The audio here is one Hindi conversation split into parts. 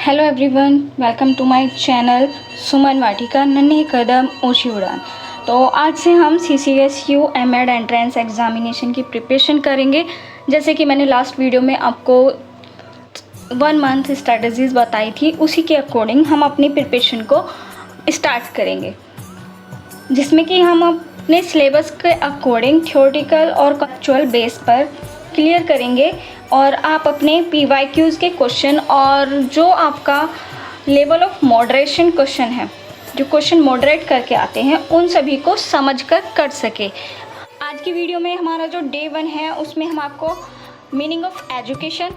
Hello everyone, welcome to my channel Suman Vatika नन्हे कदम ऊंची उड़ान। तो आज से हम CCSU एमएड एंट्रेंस एग्ज़ामिनेशन की प्रिपरेशन करेंगे। जैसे कि मैंने लास्ट वीडियो में आपको 1 मंथ स्ट्रेटजीज़ बताई थी, उसी के अकॉर्डिंग हम अपनी प्रिपरेशन को स्टार्ट करेंगे, जिसमें कि हम अपने सिलेबस के अकॉर्डिंग थ्योरेटिकल और कंसेप्चुअल बेस पर क्लियर करेंगे और आप अपने PYQs के क्वेश्चन और जो आपका लेवल ऑफ मॉडरेशन क्वेश्चन है, जो क्वेश्चन मॉडरेट करके आते हैं, उन सभी को समझकर कर सके। आज की वीडियो में हमारा जो डे 1 है उसमें हम आपको मीनिंग ऑफ एजुकेशन,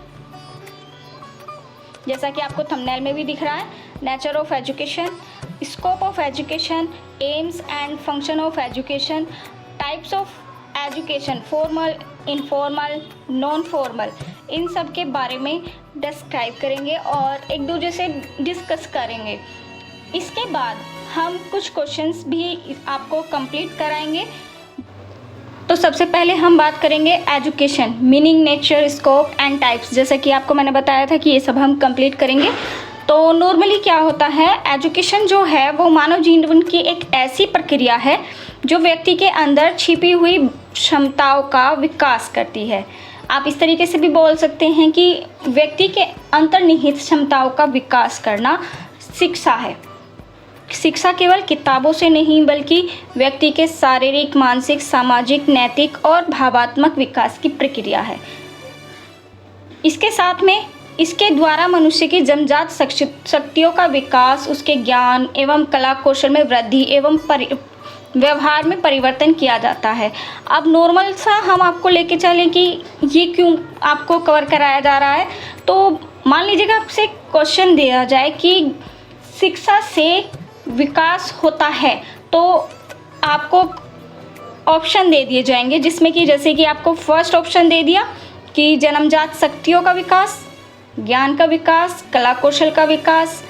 जैसा कि आपको थंबनेल में भी दिख रहा है, nature of education, scope of education, aims and function of education, types of education, formal, informal, non formal, इन सब के बारे में डिस्क्राइब करेंगे और एक दूसरे से डिस्कस करेंगे। इसके बाद हम कुछ क्वेश्चंस भी आपको कंप्लीट कराएंगे। तो सबसे पहले हम बात करेंगे education, meaning, nature, scope and types. जैसा कि आपको मैंने बताया था कि ये सब हम कंप्लीट करेंगे। तो नॉर्मली क्या होता है, एजुकेशन जो है वो मानव जीवन की एक ऐसी प्रक्रिया है जो व्यक्ति के अंदर छिपी हुई क्षमताओं का विकास करती है। आप इस तरीके से भी बोल सकते हैं कि व्यक्ति के अंतर्निहित क्षमताओं का विकास करना शिक्षा है। शिक्षा केवल किताबों से नहीं बल्कि व्यक्ति के शारीरिक, मानसिक, सामाजिक, नैतिक और भावात्मक विकास की प्रक्रिया है। इसके साथ में इसके द्वारा मनुष्य की जन्मजात शक्तियों का विकास, उसके ज्ञान एवं कला कौशल में वृद्धि एवं व्यवहार में परिवर्तन किया जाता है। अब नॉर्मल सा हम आपको लेके चलें कि ये क्यों आपको कवर कराया जा रहा है। तो मान लीजिएगा आपसे क्वेश्चन दिया जाए कि शिक्षा से विकास होता है, तो आपको ऑप्शन दे दिए जाएंगे, जिसमें कि जैसे कि आपको फर्स्ट ऑप्शन दे दिया कि जन्मजात शक्तियों का विकास, ज्ञान का विकास, कला कौशल का विकास,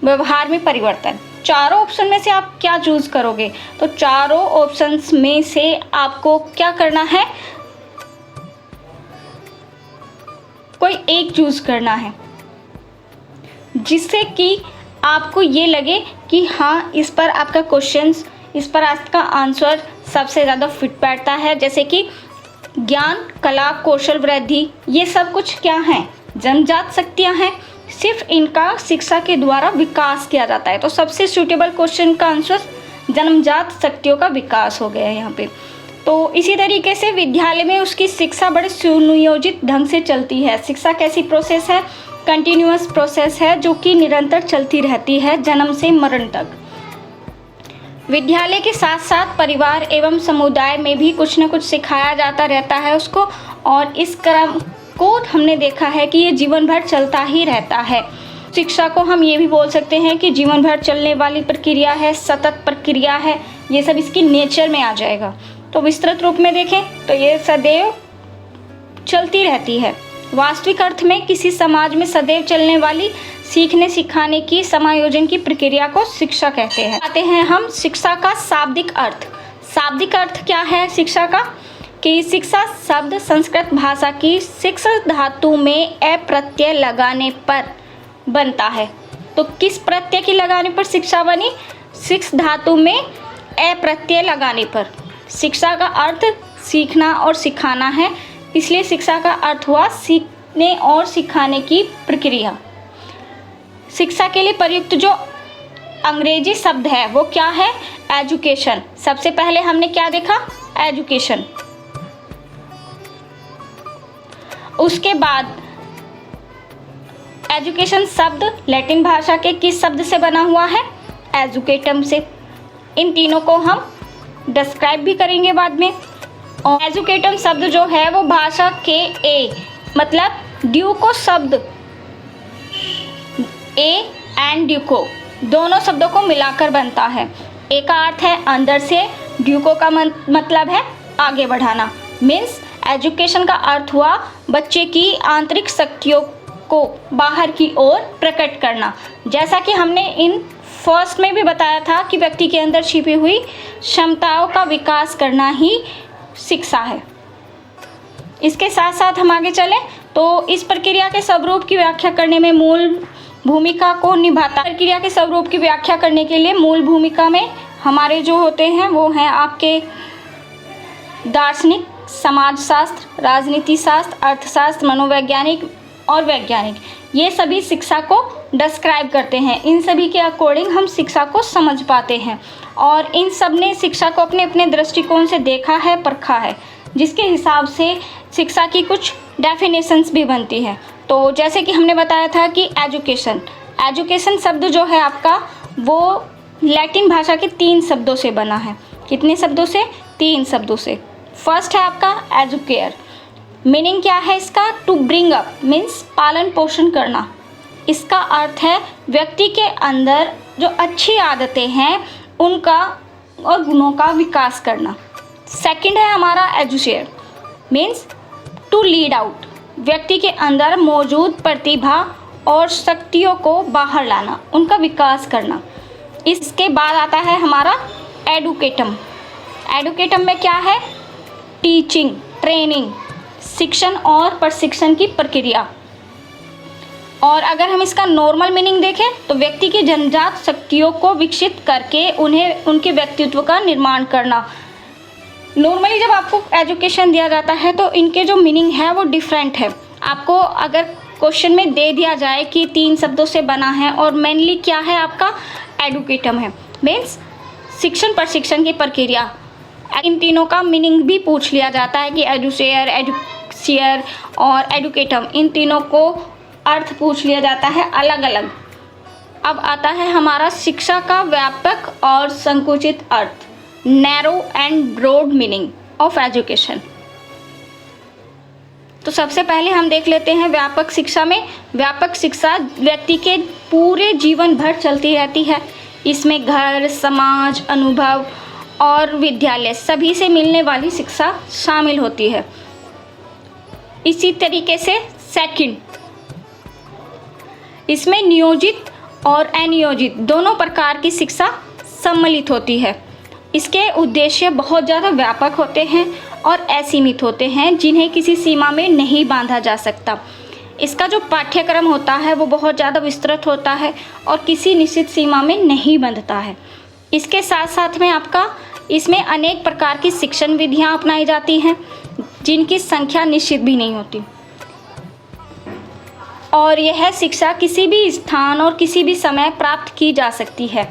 व्यवहार में परिवर्तन। चारों ऑप्शन में से आप क्या चूज़ करोगे? तो चारों ऑप्शंस में से आपको क्या करना है, कोई एक चूज़ करना है, जिससे कि आपको ये लगे कि हाँ, इस पर आपका क्वेश्चंस, इस पर आपका आंसर सबसे ज़्यादा फिट बैठता है। जैसे कि ज्ञान, कला, कौशल, वृद्धि, ये सब कुछ क्या हैं? जन्मजात शक्तियाँ हैं। सिर्फ इनका शिक्षा के द्वारा विकास किया जाता है। तो सबसे सूटेबल क्वेश्चन का आंसर जन्मजात शक्तियों का विकास हो गया है यहाँ पे। तो इसी तरीके से विद्यालय में उसकी शिक्षा बड़े सुनियोजित ढंग से चलती है। शिक्षा कैसी प्रोसेस है? कंटिन्यूअस प्रोसेस है, जो कि निरंतर चलती रहती है जन्म से मरण तक। विद्यालय के साथ साथ परिवार एवं समुदाय में भी कुछ न कुछ सिखाया जाता रहता है उसको, और इस क्रम को हमने देखा है कि ये जीवन भर चलता ही रहता है। शिक्षा को हम ये भी बोल सकते हैं कि जीवन भर चलने वाली प्रक्रिया है, सतत प्रक्रिया है। ये सब इसकी नेचर में आ जाएगा। तो विस्तृत रूप में देखें तो ये सदैव चलती रहती है। वास्तविक अर्थ में किसी समाज में सदैव चलने वाली सीखने सिखाने की समायोजन की प्रक्रिया को शिक्षा कहते हैं। आते हैं हम शिक्षा का शाब्दिक अर्थ। शाब्दिक अर्थ क्या है शिक्षा का? कि शिक्षा शब्द संस्कृत भाषा की शिक्ष धातु में ए प्रत्यय लगाने पर बनता है। तो किस प्रत्यय की लगाने पर शिक्षा बनी? शिक्ष धातु में ए प्रत्यय लगाने पर। शिक्षा का अर्थ सीखना और सिखाना है, इसलिए शिक्षा का अर्थ हुआ सीखने और सिखाने की प्रक्रिया। शिक्षा के लिए प्रयुक्त जो अंग्रेजी शब्द है वो क्या है? एजुकेशन। सबसे पहले हमने क्या देखा? एजुकेशन। उसके बाद एजुकेशन शब्द लैटिन भाषा के किस शब्द से बना हुआ है? एजुकेटम से। इन तीनों को हम डिस्क्राइब भी करेंगे बाद में। और एजुकेटम शब्द जो है वो भाषा के ए मतलब ड्यूको शब्द, ए एंड ड्यूको दोनों शब्दों को मिलाकर बनता है। ए का अर्थ है अंदर से, ड्यूको का मतलब है आगे बढ़ाना। मीन्स एजुकेशन का अर्थ हुआ बच्चे की आंतरिक शक्तियों को बाहर की ओर प्रकट करना। जैसा कि हमने इन फर्स्ट में भी बताया था कि व्यक्ति के अंदर छिपी हुई क्षमताओं का विकास करना ही शिक्षा है। इसके साथ साथ हम आगे चलें तो इस प्रक्रिया के स्वरूप की व्याख्या करने में मूल भूमिका को निभाता है। प्रक्रिया के स्वरूप की व्याख्या करने के लिए मूल भूमिका में हमारे जो होते हैं वो हैं आपके दार्शनिक, समाजशास्त्र, राजनीति शास्त्र, अर्थशास्त्र, मनोवैज्ञानिक और वैज्ञानिक। ये सभी शिक्षा को डिस्क्राइब करते हैं। इन सभी के अकॉर्डिंग हम शिक्षा को समझ पाते हैं और इन सब ने शिक्षा को अपने अपने दृष्टिकोण से देखा है, परखा है, जिसके हिसाब से शिक्षा की कुछ डेफिनेशंस भी बनती है। तो जैसे कि हमने बताया था कि एजुकेशन शब्द जो है आपका वो लैटिन भाषा के 3 शब्दों से बना है। कितने शब्दों से? 3 शब्दों से। फर्स्ट है आपका एजुकेयर। मीनिंग क्या है इसका? टू ब्रिंग अप मीन्स पालन पोषण करना। इसका अर्थ है व्यक्ति के अंदर जो अच्छी आदतें हैं उनका और गुणों का विकास करना। सेकंड है हमारा educare means to lead out, व्यक्ति के अंदर मौजूद प्रतिभा और शक्तियों को बाहर लाना, उनका विकास करना। इसके बाद आता है हमारा एडुकेटम। एडुकेटम में क्या है? टीचिंग, ट्रेनिंग, शिक्षण और प्रशिक्षण की प्रक्रिया। और अगर हम इसका नॉर्मल मीनिंग देखें तो व्यक्ति की जन्मजात शक्तियों को विकसित करके उन्हें उनके व्यक्तित्व का निर्माण करना। नॉर्मली जब आपको एजुकेशन दिया जाता है तो इनके जो मीनिंग है वो डिफरेंट है। आपको अगर क्वेश्चन में दे दिया जाए कि 3 शब्दों से बना है और मेनली क्या है आपका एडुकेटम है, मीन्स शिक्षण प्रशिक्षण की प्रक्रिया। इन तीनों का मीनिंग भी पूछ लिया जाता है कि एडुसियर और एडुकेटम, इन तीनों को अर्थ पूछ लिया जाता है अलग अलग। अब आता है हमारा शिक्षा का व्यापक और संकुचित अर्थ, narrow and broad meaning of education. तो सबसे पहले हम देख लेते हैं व्यापक शिक्षा में। व्यापक शिक्षा व्यक्ति के पूरे जीवन भर चलती रहती है। इसमें घर, समाज, अनुभव और विद्यालय सभी से मिलने वाली शिक्षा शामिल होती है। इसी तरीके से सेकंड, इसमें नियोजित और अनियोजित दोनों प्रकार की शिक्षा सम्मिलित होती है। इसके उद्देश्य बहुत ज़्यादा व्यापक होते हैं और असीमित होते हैं, जिन्हें किसी सीमा में नहीं बांधा जा सकता। इसका जो पाठ्यक्रम होता है वो बहुत ज़्यादा विस्तृत होता है और किसी निश्चित सीमा में नहीं बंधता है। इसके साथ साथ में आपका इसमें अनेक प्रकार की शिक्षण विधियाँ अपनाई जाती हैं, जिनकी संख्या निश्चित भी नहीं होती। और यह शिक्षा किसी भी स्थान और किसी भी समय प्राप्त की जा सकती है।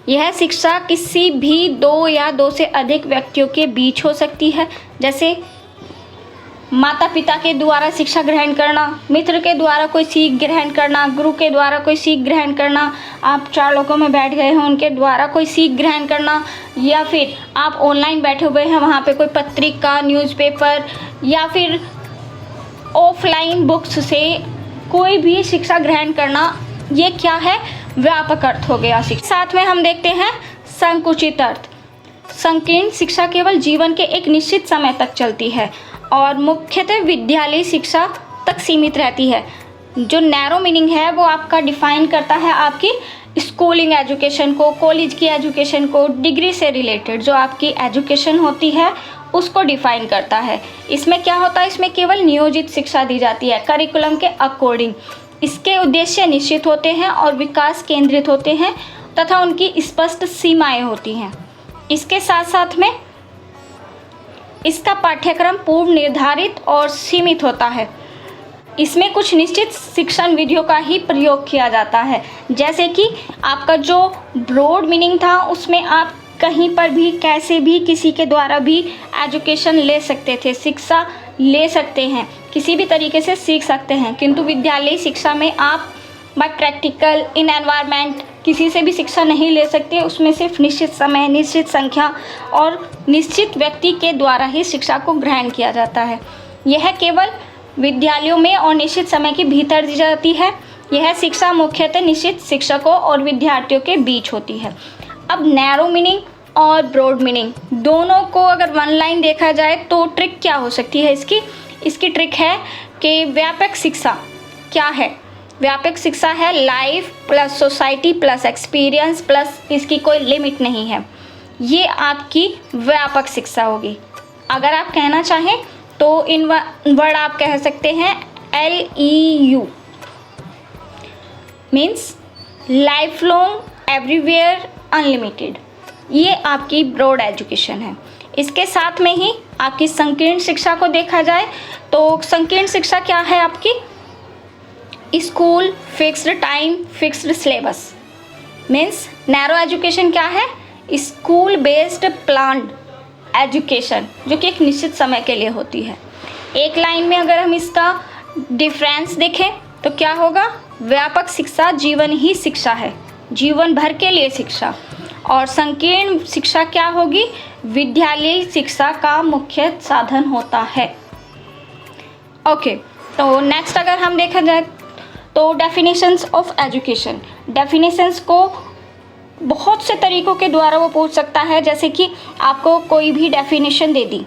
यह शिक्षा किसी भी 2 या 2 से अधिक व्यक्तियों के बीच हो सकती है, जैसे माता पिता के द्वारा शिक्षा ग्रहण करना, मित्र के द्वारा कोई सीख ग्रहण करना, गुरु के द्वारा कोई सीख ग्रहण करना, आप 4 लोगों में बैठ गए हैं उनके द्वारा कोई सीख ग्रहण करना, या फिर आप ऑनलाइन बैठे हुए हैं वहाँ पे कोई पत्रिका, न्यूज़पेपर या फिर ऑफलाइन बुक्स से कोई भी शिक्षा ग्रहण करना। ये क्या है? व्यापक अर्थ हो गया शिक्षा। साथ में हम देखते हैं संकुचित अर्थ। संकीर्ण शिक्षा केवल जीवन के एक निश्चित समय तक चलती है और मुख्यतः विद्यालय शिक्षा तक सीमित रहती है। जो नैरो मीनिंग है वो आपका डिफाइन करता है आपकी स्कूलिंग एजुकेशन को, कॉलेज की एजुकेशन को, डिग्री से रिलेटेड जो आपकी एजुकेशन होती है उसको डिफाइन करता है। इसमें क्या होता है? इसमें केवल नियोजित शिक्षा दी जाती है करिकुलम के अकॉर्डिंग। इसके उद्देश्य निश्चित होते हैं और विकास केंद्रित होते हैं तथा उनकी स्पष्ट सीमाएं होती हैं। इसके साथ साथ में इसका पाठ्यक्रम पूर्व निर्धारित और सीमित होता है। इसमें कुछ निश्चित शिक्षण विधियों का ही प्रयोग किया जाता है, जैसे कि आपका जो ब्रॉड मीनिंग था उसमें आप कहीं पर भी कैसे भी किसी के द्वारा भी एजुकेशन ले सकते थे, शिक्षा ले सकते हैं, किसी भी तरीके से सीख सकते हैं। किंतु विद्यालयी शिक्षा में आप बाय प्रैक्टिकल इन एनवायरनमेंट किसी से भी शिक्षा नहीं ले सकते। उसमें सिर्फ निश्चित समय, निश्चित संख्या और निश्चित व्यक्ति के द्वारा ही शिक्षा को ग्रहण किया जाता है। यह केवल विद्यालयों में और निश्चित समय के भीतर दी जाती है। यह शिक्षा मुख्यतः निश्चित शिक्षकों और विद्यार्थियों के बीच होती है। अब नैरो मीनिंग और ब्रॉड मीनिंग दोनों को अगर वन लाइन देखा जाए तो ट्रिक क्या हो सकती है इसकी ट्रिक है कि व्यापक शिक्षा क्या है? व्यापक शिक्षा है life plus society plus experience plus इसकी कोई लिमिट नहीं है। ये आपकी व्यापक शिक्षा होगी। अगर आप कहना चाहें तो इन वर्ड आप कह सकते हैं LEU means life long everywhere unlimited. ये आपकी ब्रॉड एजुकेशन है। इसके साथ में ही आपकी संकीर्ण शिक्षा को देखा जाए तो संकीर्ण शिक्षा क्या है आपकी? School, fixed time, fixed syllabus. Means narrow education क्या है? स्कूल बेस्ड प्लान्ड एजुकेशन, जो कि एक निश्चित समय के लिए होती है। एक लाइन में अगर हम इसका डिफरेंस देखें तो क्या होगा? व्यापक शिक्षा जीवन ही शिक्षा है, जीवन भर के लिए शिक्षा। और संकीर्ण शिक्षा क्या होगी? विद्यालयी शिक्षा का मुख्य साधन होता है। ओके, तो नेक्स्ट अगर हम देखा जाए तो डेफिनेशंस ऑफ एजुकेशन। डेफिनेशंस को बहुत से तरीकों के द्वारा वो पूछ सकता है, जैसे कि आपको कोई भी डेफिनेशन दे दी,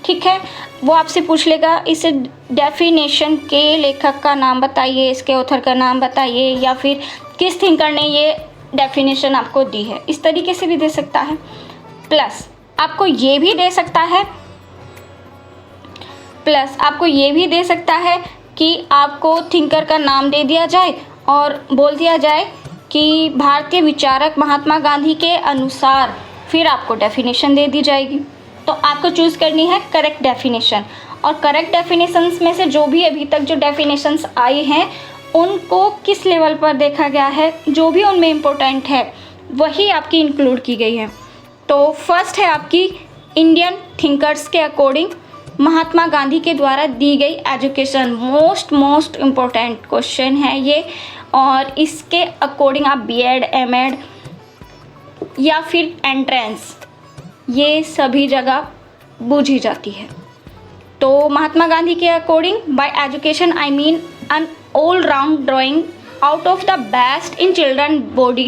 ठीक है, वो आपसे पूछ लेगा इस डेफिनेशन के लेखक का नाम बताइए, इसके ऑथर का नाम बताइए, या फिर किस थिंकर ने ये डेफिनेशन आपको दी है। इस तरीके से भी दे सकता है। प्लस आपको ये भी दे सकता है कि आपको थिंकर का नाम दे दिया जाए और बोल दिया जाए कि भारतीय विचारक महात्मा गांधी के अनुसार, फिर आपको डेफिनेशन दे दी जाएगी। तो आपको चूज़ करनी है करेक्ट डेफिनेशन। और करेक्ट डेफिनेशंस में से जो भी अभी तक जो डेफिनेशंस आई हैं उनको किस लेवल पर देखा गया है, जो भी उनमें इम्पोर्टेंट है वही आपकी इंक्लूड की गई है। तो फर्स्ट है आपकी इंडियन थिंकर्स के अकॉर्डिंग महात्मा गांधी के द्वारा दी गई एजुकेशन। मोस्ट इम्पोर्टेंट क्वेश्चन है ये, और इसके अकॉर्डिंग आप BEd, M.Ed या फिर एंट्रेंस, ये सभी जगह बूझी जाती है। तो महात्मा गांधी के according bye education I mean an all-round drawing out of the best in children body,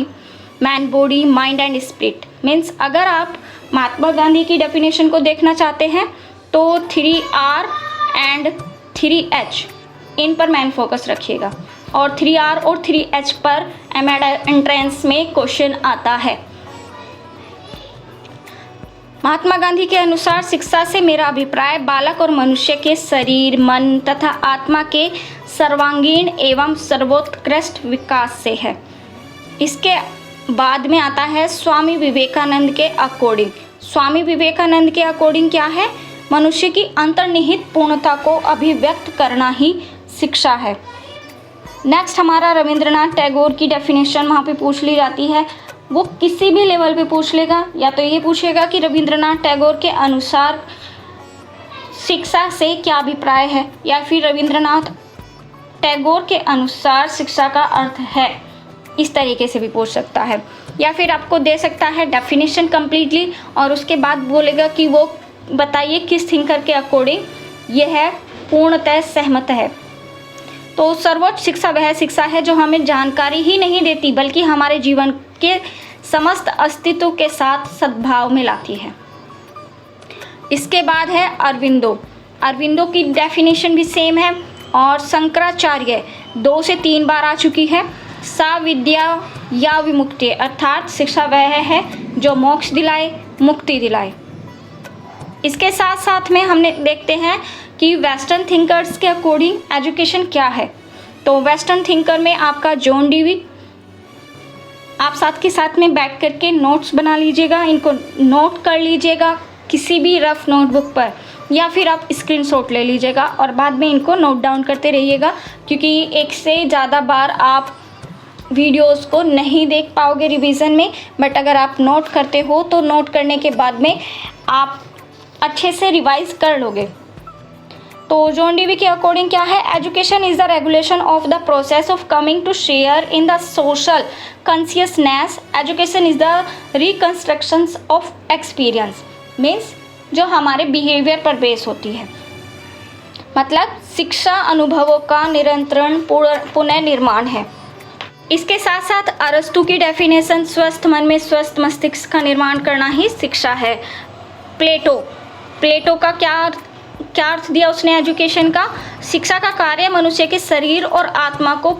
man body, mind and spirit। Means अगर आप महात्मा गांधी की डेफिनेशन को देखना चाहते हैं तो 3R एंड 3H इन पर मैन फोकस रखिएगा, और 3R और 3H पर M.Ed एंट्रेंस में क्वेश्चन आता है। महात्मा गांधी के अनुसार शिक्षा से मेरा अभिप्राय बालक और मनुष्य के शरीर, मन तथा आत्मा के सर्वांगीण एवं सर्वोत्कृष्ट विकास से है। इसके बाद में आता है स्वामी विवेकानंद के अकॉर्डिंग। स्वामी विवेकानंद के अकॉर्डिंग क्या है? मनुष्य की अंतर्निहित पूर्णता को अभिव्यक्त करना ही शिक्षा है। नेक्स्ट हमारा रविंद्रनाथ टैगोर की डेफिनेशन वहाँ पे पूछ ली जाती है। वो किसी भी लेवल पे पूछ लेगा, या तो ये पूछेगा कि रविंद्रनाथ टैगोर के अनुसार शिक्षा से क्या अभिप्राय है, या फिर रविंद्रनाथ टैगोर के अनुसार शिक्षा का अर्थ है। इस तरीके से भी पूछ सकता है। या फिर आपको दे सकता है डेफिनेशन कम्प्लीटली और उसके बाद बोलेगा कि वो बताइए किस थिंकर के अकॉर्डिंग यह पूर्णतः सहमत है। तो सर्वोच्च शिक्षा वह शिक्षा है जो हमें जानकारी ही नहीं देती बल्कि हमारे जीवन के समस्त अस्तित्व के साथ सद्भाव में लाती है। इसके बाद है अरविंदो। अरविंदो की डेफिनेशन भी सेम है और शंकराचार्य 2 से 3 बार आ चुकी है। सा विद्या या विमुक्ति, अर्थात शिक्षा वह है जो मोक्ष दिलाए, मुक्ति दिलाए। इसके साथ साथ में हमने देखते हैं कि वेस्टर्न थिंकर्स के अकॉर्डिंग एजुकेशन क्या है। तो वेस्टर्न थिंकर में आपका जॉन डीवी, आप साथ के साथ में बैठ करके नोट्स बना लीजिएगा, इनको नोट कर लीजिएगा किसी भी रफ नोटबुक पर, या फिर आप स्क्रीनशॉट ले लीजिएगा और बाद में इनको नोट डाउन करते रहिएगा, क्योंकि एक से ज़्यादा बार आप वीडियोस को नहीं देख पाओगे रिवीजन में। बट अगर आप नोट करते हो तो नोट करने के बाद में आप अच्छे से रिवाइज कर लोगे। तो जॉन डीवी के अकॉर्डिंग क्या है? Education is the regulation of the process of coming to share in the social consciousness. Education is the reconstruction of experience. Means जो हमारे बिहेवियर पर बेस होती है, मतलब शिक्षा अनुभवों का निरंतर पुनर्निर्माण है। इसके साथ साथ अरस्तु की डेफिनेशन स्वस्थ मन में स्वस्थ मस्तिष्क का निर्माण करना ही शिक्षा है। प्लेटो का क्या अर्थ दिया उसने एजुकेशन का? शिक्षा का कार्य मनुष्य के शरीर और आत्मा को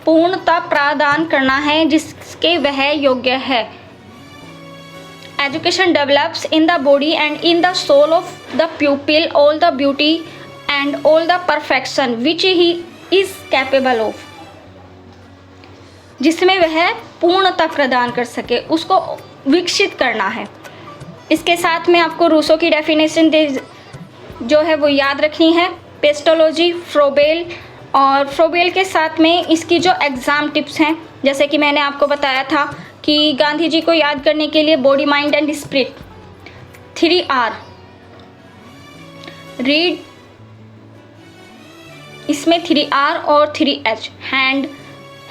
पूर्णता प्रदान करना है जिसके वह योग्य है। education develops in the body and in the soul of the pupil all the beauty and all the perfection which he is capable of, जिसमें वह पूर्णता प्रदान कर सके, उसको विकसित करना है। इसके साथ में आपको रूसो की डेफिनेशन जो है वो याद रखनी है, पेस्टोलॉजी, फ्रोबेल, और फ्रोबेल के साथ में इसकी जो एग्ज़ाम टिप्स हैं, जैसे कि मैंने आपको बताया था कि गांधी जी को याद करने के लिए body, mind and spirit, 3R, read, इसमें 3R और 3H, हैंड,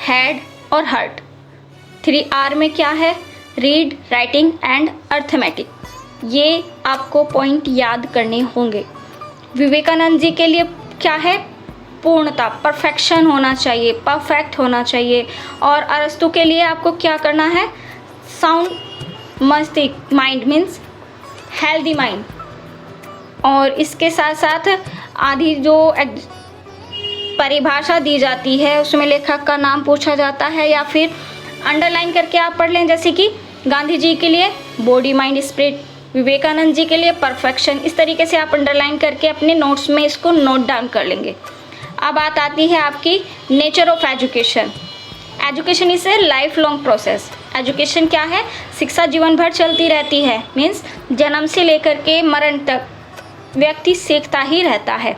हेड और हार्ट। 3R में क्या है? Read, writing and arithmetic. ये आपको पॉइंट याद करने होंगे। विवेकानंद जी के लिए क्या है? पूर्णता, परफेक्शन होना चाहिए, परफेक्ट होना चाहिए। और अरस्तु के लिए आपको क्या करना है? साउंड मस्तिष्क, माइंड मीन्स हेल्दी माइंड। और इसके साथ साथ आधी जो परिभाषा दी जाती है उसमें लेखक का नाम पूछा जाता है, या फिर अंडरलाइन करके आप पढ़ लें, जैसे कि गांधी जी के लिए body, mind, spirit, Vivekananda ji के लिए परफेक्शन। इस तरीके से आप अंडरलाइन करके अपने नोट्स में इसको नोट डाउन कर लेंगे। अब बात आती है आपकी nature of education. Education is a life long process. Education क्या है? शिक्षा जीवन भर चलती रहती है, मीन्स जन्म से लेकर के मरण तक व्यक्ति सीखता ही रहता है।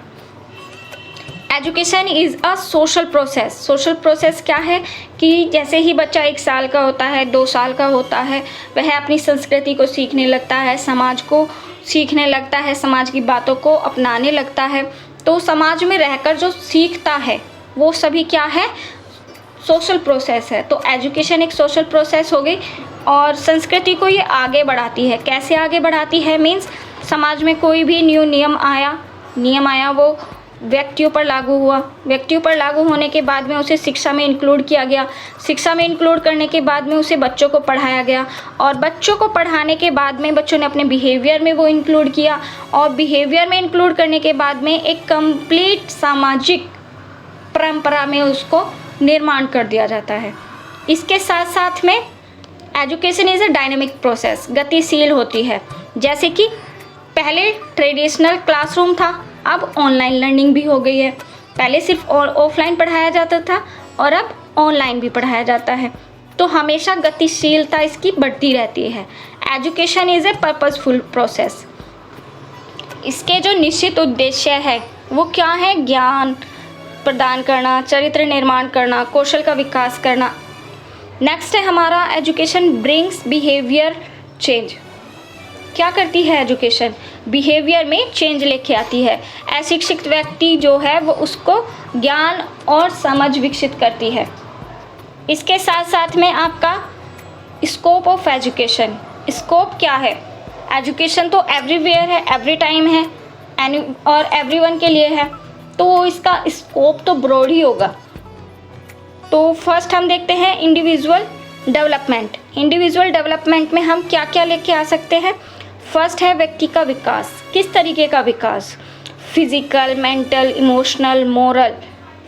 Education is a social process. Social process क्या है कि जैसे ही बच्चा 1 साल का होता है, 2 साल का होता है, वह अपनी संस्कृति को सीखने लगता है, समाज को सीखने लगता है, समाज की बातों को अपनाने लगता है। तो समाज में रहकर जो सीखता है वो सभी क्या है? सोशल प्रोसेस है। तो एजुकेशन एक सोशल प्रोसेस हो गई, और संस्कृति को ये आगे बढ़ाती है। कैसे आगे बढ़ाती है? मीन्स समाज में कोई भी न्यू नियम आया वो व्यक्तियों पर लागू हुआ, व्यक्तियों पर लागू होने के बाद में उसे शिक्षा में इंक्लूड किया गया, शिक्षा में इंक्लूड करने के बाद में उसे बच्चों को पढ़ाया गया, और बच्चों को पढ़ाने के बाद में बच्चों ने अपने बिहेवियर में वो इंक्लूड किया, और बिहेवियर में इंक्लूड करने के बाद में एक कंप्लीट सामाजिक परंपरा में उसको निर्माण कर दिया जाता है। इसके साथ साथ में education is a dynamic process, गतिशील होती है। जैसे कि पहले ट्रेडिशनल क्लासरूम था, अब ऑनलाइन लर्निंग भी हो गई है। पहले सिर्फ ऑफलाइन पढ़ाया जाता था और अब ऑनलाइन भी पढ़ाया जाता है। तो हमेशा गतिशीलता इसकी बढ़ती रहती है। Education is a purposeful process. इसके जो निश्चित उद्देश्य है वो क्या है? ज्ञान प्रदान करना, चरित्र निर्माण करना, कौशल का विकास करना। नेक्स्ट है हमारा एजुकेशन ब्रिंग्स बिहेवियर चेंज। क्या करती है एजुकेशन? बिहेवियर में चेंज लेके आती है। अशिक्षित व्यक्ति जो है वो उसको ज्ञान और समझ विकसित करती है। इसके साथ साथ में आपका स्कोप ऑफ एजुकेशन। स्कोप क्या है? एजुकेशन तो एवरीवेयर है, एवरी टाइम है, और एवरीवन के लिए है, तो इसका स्कोप तो ब्रॉड ही होगा। तो फर्स्ट हम देखते हैं इंडिविजुअल डेवलपमेंट। इंडिविजुअल डेवलपमेंट में हम क्या क्या लेके आ सकते हैं? फर्स्ट है व्यक्ति का विकास। किस तरीके का विकास? Physical, mental, emotional, moral.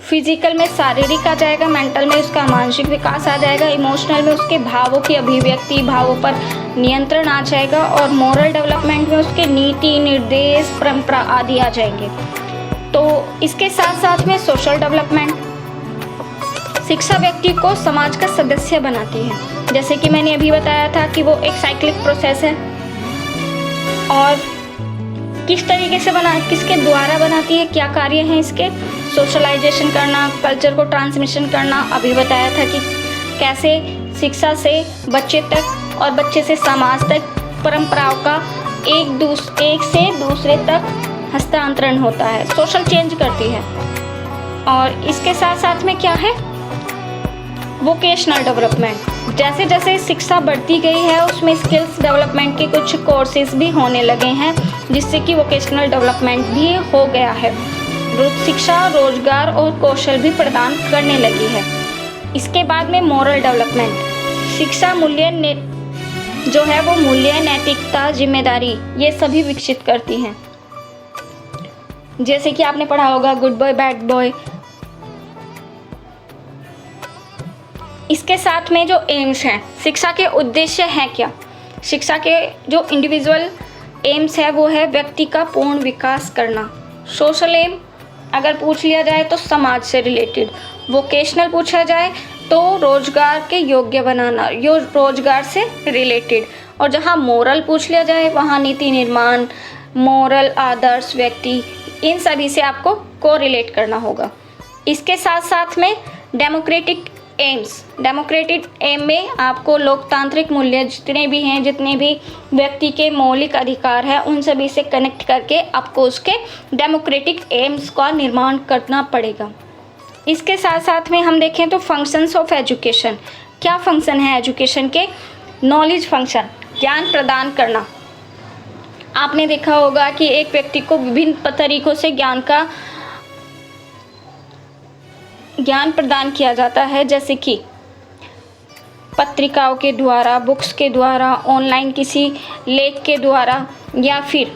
Physical में शारीरिक आ जाएगा, मेंटल में उसका मानसिक विकास आ जाएगा, इमोशनल में उसके भावों की अभिव्यक्ति, भावों पर नियंत्रण आ जाएगा, और मोरल डेवलपमेंट में उसके नीति, निर्देश, परंपरा आदि आ जाएंगे। तो इसके साथ साथ में सोशल डेवलपमेंट। शिक्षा व्यक्ति को समाज का सदस्य बनाती है। जैसे कि मैंने अभी बताया था कि वो एक साइक्लिक प्रोसेस है, और किस तरीके से किसके द्वारा बनाती है, क्या कार्य हैं इसके? सोशलाइजेशन करना, कल्चर को ट्रांसमिशन करना। अभी बताया था कि कैसे शिक्षा से बच्चे तक और बच्चे से समाज तक परंपराओं का एक से दूसरे तक हस्तांतरण होता है, सोशल चेंज करती है। और इसके साथ साथ में क्या है? Vocational development. जैसे जैसे शिक्षा बढ़ती गई है उसमें स्किल्स डेवलपमेंट के कुछ कोर्सेज भी होने लगे हैं, जिससे कि वोकेशनल डेवलपमेंट भी हो गया है। शिक्षा रोजगार और कौशल भी प्रदान करने लगी है। इसके बाद में मोरल डेवलपमेंट। शिक्षा मूल्य जो है वो मूल्य, नैतिकता, जिम्मेदारी, ये सभी विकसित करती हैं। जैसे कि आपने पढ़ा होगा गुड बॉय बैड बॉय। इसके साथ में जो एम्स हैं, शिक्षा के उद्देश्य हैं क्या? शिक्षा के जो इंडिविजुअल एम्स है वो है व्यक्ति का पूर्ण विकास करना। सोशल एम अगर पूछ लिया जाए तो समाज से रिलेटेड। वोकेशनल पूछा जाए तो रोजगार के योग्य बनाना, यो रोजगार से रिलेटेड। और जहाँ मोरल पूछ लिया जाए वहाँ नीति निर्माण, मोरल आदर्श व्यक्ति, इन सभी से आपको कोरिलेट करना होगा। इसके साथ साथ में डेमोक्रेटिक एम में आपको लोकतांत्रिक मूल्य जितने भी हैं, जितने भी व्यक्ति के मौलिक अधिकार हैं, उन सभी से कनेक्ट करके आपको उसके डेमोक्रेटिक एम्स का निर्माण करना पड़ेगा। इसके साथ साथ में हम देखें तो फंक्शंस ऑफ एजुकेशन, क्या फंक्शन है एजुकेशन के? नॉलेज फंक्शन, ज्ञान प्रदान करना। आपने देखा होगा कि एक व्यक्ति को विभिन्न तरीकों से ज्ञान प्रदान किया जाता है, जैसे कि पत्रिकाओं के द्वारा, बुक्स के द्वारा, ऑनलाइन किसी लेख के द्वारा, या फिर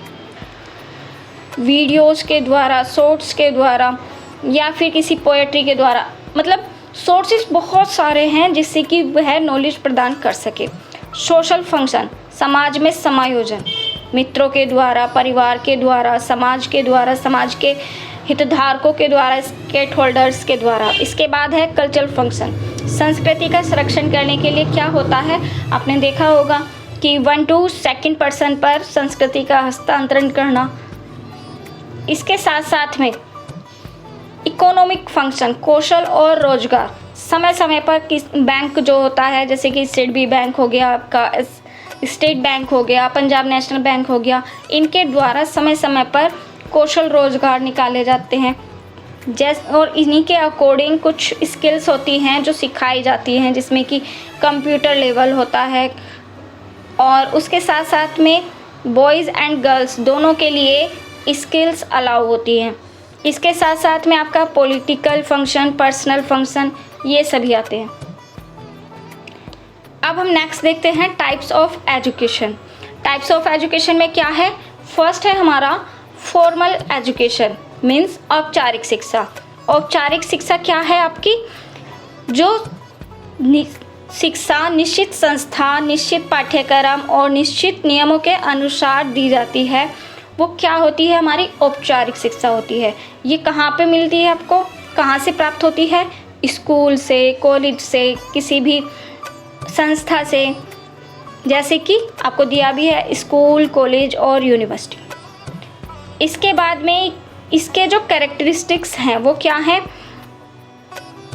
वीडियोस के द्वारा, शॉर्ट्स के द्वारा, या फिर किसी पोएट्री के द्वारा। मतलब सोर्सेस बहुत सारे हैं जिससे कि वह नॉलेज प्रदान कर सके। सोशल फंक्शन, समाज में समायोजन, मित्रों के द्वारा, परिवार के द्वारा, समाज के द्वारा, समाज के हितधारकों के द्वारा, स्टेक होल्डर्स के द्वारा। इसके बाद है कल्चरल फंक्शन, संस्कृति का संरक्षण करने के लिए क्या होता है? आपने देखा होगा कि 1 to 2 पर्सन पर संस्कृति का हस्तांतरण करना। इसके साथ साथ में इकोनॉमिक फंक्शन, कौशल और रोजगार, समय समय पर किस बैंक जो होता है, जैसे कि स्टेट बैंक हो गया, आपका स्टेट बैंक हो गया, पंजाब नेशनल बैंक हो गया, इनके द्वारा समय समय पर कौशल रोजगार निकाले जाते हैं। और इन्हीं के अकॉर्डिंग कुछ स्किल्स होती हैं जो सिखाई जाती हैं, जिसमें कि कंप्यूटर लेवल होता है। और उसके साथ साथ में बॉयज़ एंड गर्ल्स दोनों के लिए स्किल्स अलाउ होती हैं। इसके साथ साथ में आपका पॉलिटिकल फंक्शन, पर्सनल फंक्शन, ये सभी आते हैं। अब हम नेक्स्ट देखते हैं types of education. Types of education में क्या है? फर्स्ट है हमारा फॉर्मल एजुकेशन, मीन्स औपचारिक शिक्षा। औपचारिक शिक्षा क्या है आपकी? जो शिक्षा निश्चित संस्था, निश्चित पाठ्यक्रम और निश्चित नियमों के अनुसार दी जाती है, वो क्या होती है? हमारी औपचारिक शिक्षा होती है। ये कहाँ पे मिलती है आपको? कहाँ से प्राप्त होती है? स्कूल से, कॉलेज से, किसी भी संस्था से, जैसे कि आपको दिया भी है स्कूल, कॉलेज और यूनिवर्सिटी। इसके बाद में इसके जो कैरेक्टरिस्टिक्स हैं वो क्या है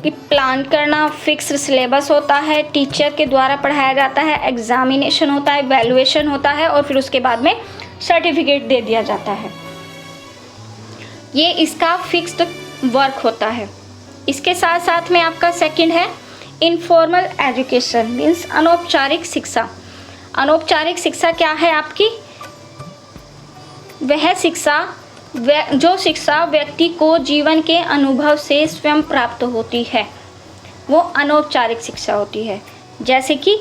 कि प्लान करना, फिक्स्ड सिलेबस होता है, टीचर के द्वारा पढ़ाया जाता है, एग्जामिनेशन होता है, वैल्यूएशन होता है और फिर उसके बाद में सर्टिफिकेट दे दिया जाता है। ये इसका फिक्स्ड वर्क होता है। इसके साथ साथ में आपका सेकंड है इनफॉर्मल एजुकेशन, मीन्स अनौपचारिक शिक्षा। अनौपचारिक शिक्षा क्या है आपकी? वह शिक्षा जो शिक्षा व्यक्ति को जीवन के अनुभव से स्वयं प्राप्त होती है, वो अनौपचारिक शिक्षा होती है। जैसे कि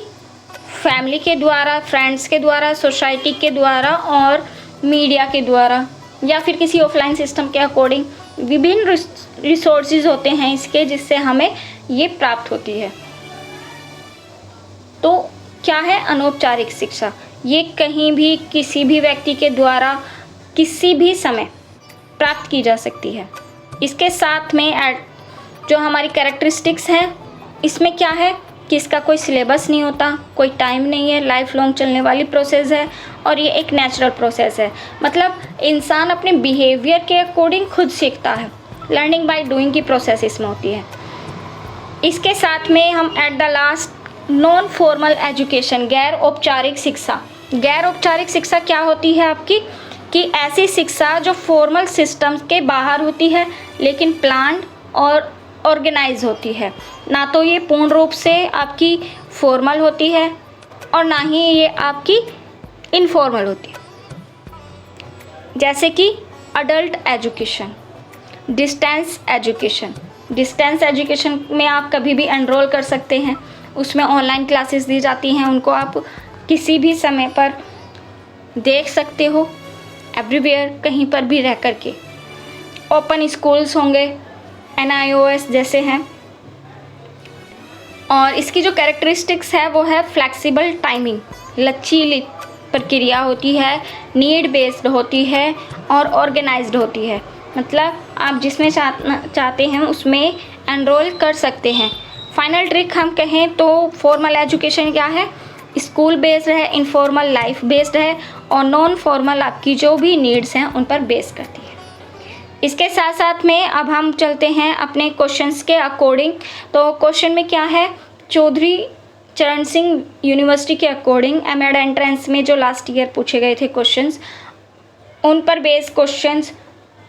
फैमिली के द्वारा, फ्रेंड्स के द्वारा, सोसाइटी के द्वारा और मीडिया के द्वारा, या फिर किसी ऑफलाइन सिस्टम के अकॉर्डिंग विभिन्न रिसोर्सेज होते हैं इसके, जिससे हमें ये प्राप्त होती है। तो क्या है अनौपचारिक शिक्षा? ये कहीं भी किसी भी व्यक्ति के द्वारा किसी भी समय प्राप्त की जा सकती है। इसके साथ में जो हमारी कैरेक्टरिस्टिक्स हैं, इसमें क्या है कि इसका कोई सिलेबस नहीं होता, कोई टाइम नहीं है, लाइफ लॉन्ग चलने वाली प्रोसेस है और ये एक नेचुरल प्रोसेस है। मतलब इंसान अपने बिहेवियर के अकॉर्डिंग खुद सीखता है। लर्निंग बाय डूइंग की प्रोसेस इसमें होती है। इसके साथ में हम eight the last non formal education, गैर औपचारिक शिक्षा। गैर औपचारिक शिक्षा क्या होती है आपकी? कि ऐसी शिक्षा जो फॉर्मल सिस्टम्स के बाहर होती है लेकिन प्लान्ड और ऑर्गेनाइज होती है। ना तो ये पूर्ण रूप से आपकी फॉर्मल होती है और ना ही ये आपकी इनफॉर्मल होती है। जैसे कि adult education, distance education. Distance education में आप कभी भी एनरोल कर सकते हैं, उसमें ऑनलाइन क्लासेस दी जाती हैं, उनको आप किसी भी समय पर देख सकते हो, एवरीवेयर, कहीं पर भी रह कर के। ओपन स्कूल्स होंगे, NIOS जैसे हैं। और इसकी जो कैरेक्टरिस्टिक्स है वो है फ्लेक्सिबल टाइमिंग, लचीली प्रक्रिया होती है, नीड बेस्ड होती है और ऑर्गेनाइज्ड होती है। मतलब आप जिसमें चाहते हैं उसमें एनरोल कर सकते हैं। फाइनल ट्रिक हम कहें तो फॉर्मल एजुकेशन क्या है, स्कूल बेस्ड है, इनफॉर्मल लाइफ बेस्ड है और नॉन फॉर्मल आपकी जो भी नीड्स हैं उन पर बेस करती है। इसके साथ साथ में अब हम चलते हैं अपने क्वेश्चंस के अकॉर्डिंग। तो क्वेश्चन में क्या है, चौधरी चरण सिंह यूनिवर्सिटी के अकॉर्डिंग एमएड एंट्रेंस में जो लास्ट ईयर पूछे गए थे क्वेश्चंस, उन पर बेस्ड क्वेश्चंस,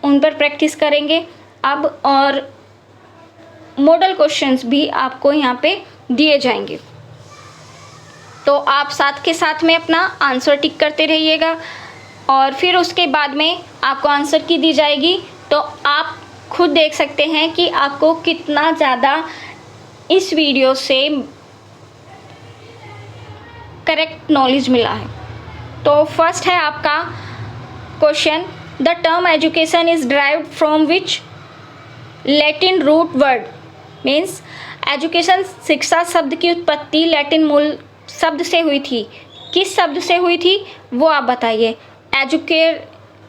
उन पर प्रैक्टिस करेंगे अब। और मॉडल क्वेश्चंस भी आपको यहाँ पे दिए जाएंगे, तो आप साथ के साथ में अपना आंसर टिक करते रहिएगा और फिर उसके बाद में आपको आंसर की दी जाएगी। तो आप खुद देख सकते हैं कि आपको कितना ज़्यादा इस वीडियो से करेक्ट नॉलेज मिला है। तो फर्स्ट है आपका question, the term education is derived from which Latin root word, means education शिक्षा शब्द की उत्पत्ति लैटिन मूल शब्द से हुई थी। किस शब्द से हुई थी वो आप बताइए। Educate,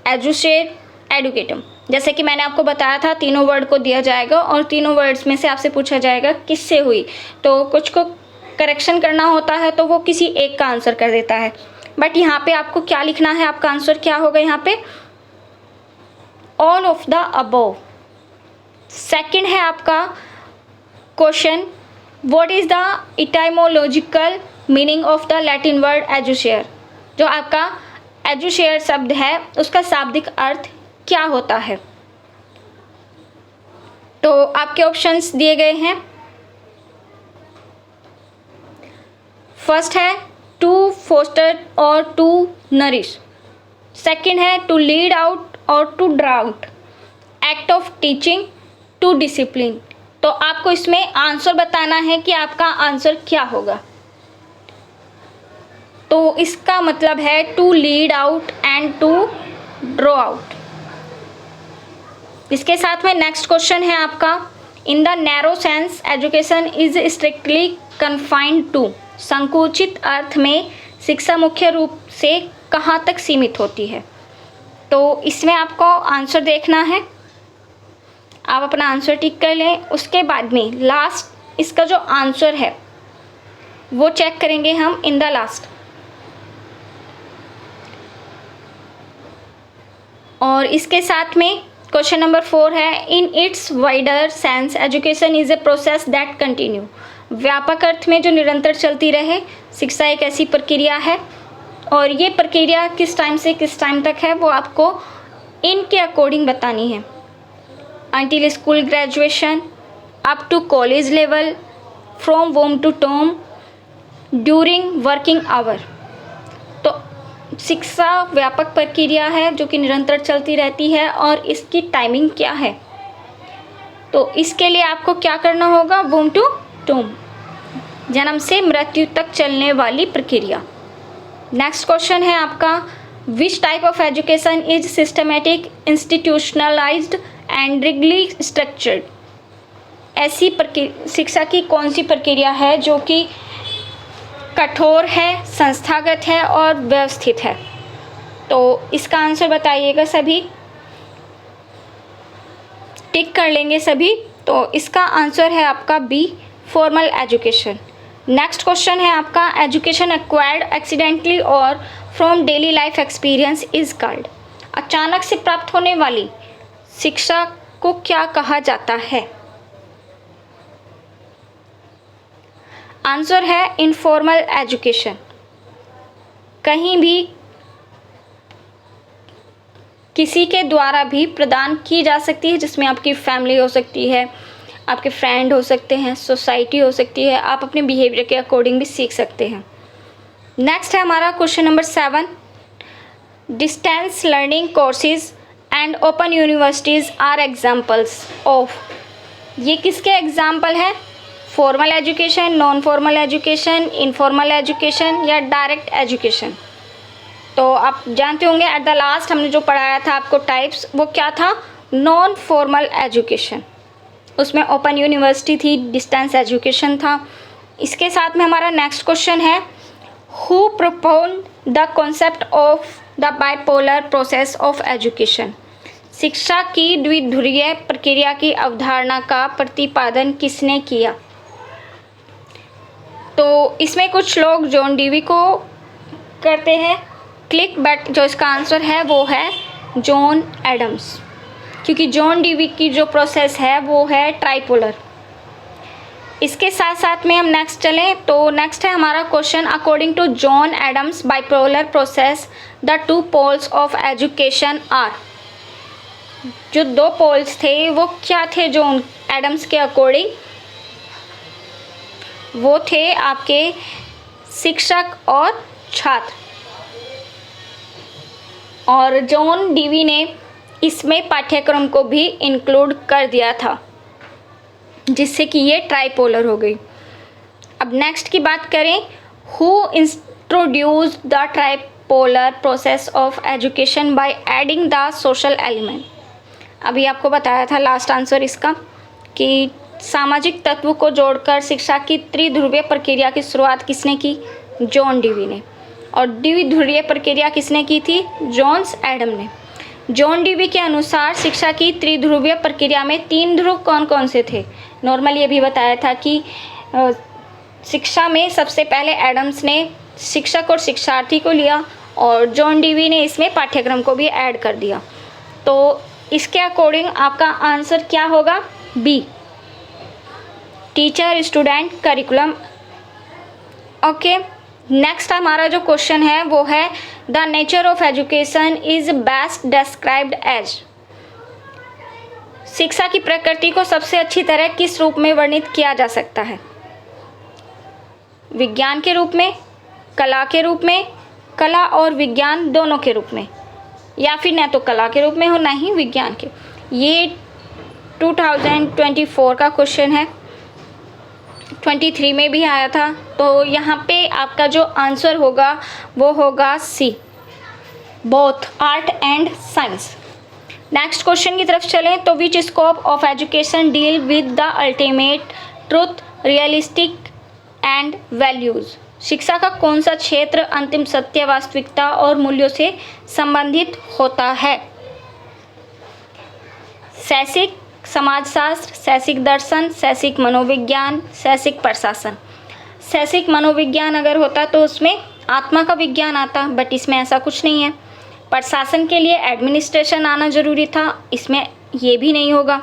Edusat, एडुकेटम। जैसे कि मैंने आपको बताया था तीनों वर्ड को दिया जाएगा और तीनों वर्ड्स में से आपसे पूछा जाएगा किससे हुई, तो कुछ को करेक्शन करना होता है तो वो किसी एक का आंसर कर देता है। बट यहाँ पे आपको क्या लिखना है, आपका आंसर क्या होगा यहाँ पे, all of the above. Second है आपका question, what is the etymological meaning of the Latin word एजुशेयर। जो आपका एजुशेयर शब्द है उसका शाब्दिक अर्थ क्या होता है। तो आपके ऑप्शंस दिए गए हैं। फर्स्ट है टू फोस्टर और टू नरिश। सेकंड है टू लीड आउट और to draw out, act of teaching, to discipline. तो आपको इसमें आंसर बताना है कि आपका आंसर क्या होगा। तो इसका मतलब है to lead out and to draw out. इसके साथ में नेक्स्ट क्वेश्चन है आपका, in the narrow sense education is strictly confined to. संकुचित अर्थ में शिक्षा मुख्य रूप से कहाँ तक सीमित होती है। तो इसमें आपको आंसर देखना है, आप अपना आंसर टिक कर लें। उसके बाद में लास्ट इसका जो आंसर है वो चेक करेंगे हम इन द लास्ट। और इसके साथ में क्वेश्चन नंबर 4 है, in its wider sense education is a process that continue. व्यापक अर्थ में जो निरंतर चलती रहे, शिक्षा एक ऐसी प्रक्रिया है और ये प्रक्रिया किस टाइम से किस टाइम तक है वो आपको इनके अकॉर्डिंग बतानी है। until school graduation, up to college level, from home to tomb, during working hour। तो शिक्षा व्यापक प्रक्रिया है जो कि निरंतर चलती रहती है और इसकी टाइमिंग क्या है। तो इसके लिए आपको क्या करना होगा, वोम टू टूम, जन्म से मृत्यु तक चलने वाली प्रक्रिया। नेक्स्ट क्वेश्चन है आपका, विच type of education is systematic, institutionalised and Wrigley structured. ऐसी शिक्षा की कौन सी प्रक्रिया है जो कि कठोर है, संस्थागत है और व्यवस्थित है। तो इसका आंसर बताइएगा, सभी टिक कर लेंगे सभी। तो इसका आंसर है आपका B, formal education. Next question है आपका, एजुकेशन एक्वायर्ड एक्सीडेंटली और from daily life experience is called. अचानक से प्राप्त होने वाली शिक्षा को क्या कहा जाता है। आंसर है इनफॉर्मल एजुकेशन। कहीं भी किसी के द्वारा भी प्रदान की जा सकती है, जिसमें आपकी फैमिली हो सकती है, आपके फ्रेंड हो सकते हैं, सोसाइटी हो सकती है, आप अपने बिहेवियर के अकॉर्डिंग भी सीख सकते हैं। नेक्स्ट है हमारा question number 7, distance learning courses and open universities are examples of. ये किसके एग्जाम्पल है, formal education, non formal education, informal education या डायरेक्ट एजुकेशन। तो आप जानते होंगे एट द लास्ट हमने जो पढ़ाया था आपको टाइप्स, वो क्या था, नॉन फॉर्मल एजुकेशन, उसमें ओपन यूनिवर्सिटी थी, डिस्टेंस एजुकेशन था। इसके साथ में हमारा नेक्स्ट क्वेश्चन है, who propounded the concept of the bipolar process of education? शिक्षा की द्विध्रुवीय प्रक्रिया की अवधारणा का प्रतिपादन किसने किया? तो इसमें कुछ लोग जॉन डीवी को करते हैं क्लिक, बट जो इसका आंसर है वो है जॉन एडम्स, क्योंकि जॉन डीवी की जो प्रोसेस है वो है ट्राइपोलर। इसके साथ साथ में हम नेक्स्ट चलें तो नेक्स्ट है हमारा question, according to John Adams bipolar process the two poles of education are. जो दो पोल्स थे वो क्या थे जॉन एडम्स के अकॉर्डिंग? वो थे आपके शिक्षक और छात्र। और जॉन डीवी ने इसमें पाठ्यक्रम को भी इंक्लूड कर दिया था, जिससे कि ये ट्राइपोलर हो गई। अब नेक्स्ट की बात करें, who introduced the tripolar process of education by adding the social element? अभी आपको बताया था लास्ट आंसर इसका कि सामाजिक तत्व को जोड़कर शिक्षा की त्रिध्रुवीय प्रक्रिया की शुरुआत किसने की? जॉन डीवी ने। और द्विध्रुवीय प्रक्रिया किसने की थी? जॉन एडम ने। जॉन डीवी के अनुसार शिक्षा की त्रिध्रुवीय प्रक्रिया में 3 ध्रुव कौन कौन से थे? नॉर्मली ये भी बताया था कि शिक्षा में सबसे पहले एडम्स ने शिक्षक और शिक्षार्थी को लिया और जॉन डीवी ने इसमें पाठ्यक्रम को भी ऐड कर दिया। तो इसके अकॉर्डिंग आपका आंसर क्या होगा? B, teacher student curriculum. Okay, next हमारा जो क्वेश्चन है वो है the nature of education is best described as. शिक्षा की प्रकृति को सबसे अच्छी तरह किस रूप में वर्णित किया जा सकता है? विज्ञान के रूप में, कला के रूप में, कला और विज्ञान दोनों के रूप में, या फिर न तो कला के रूप में हो ना ही विज्ञान के। ये 2024 का क्वेश्चन है, 23 में भी आया था। तो यहाँ पे आपका जो आंसर होगा वो होगा C, both art and science. Next question की तरफ चलें तो which scope of education deal with the ultimate truth, realistic and values. शिक्षा का कौन सा क्षेत्र अंतिम सत्य, वास्तविकता और मूल्यों से संबंधित होता है? शैक्षिक समाजशास्त्र, शैक्षिक दर्शन, शैक्षिक मनोविज्ञान, शैक्षिक प्रशासन। शैक्षिक मनोविज्ञान अगर होता तो उसमें आत्मा का विज्ञान आता, बट इसमें ऐसा कुछ नहीं है। प्रशासन के लिए एडमिनिस्ट्रेशन आना जरूरी था, इसमें ये भी नहीं होगा।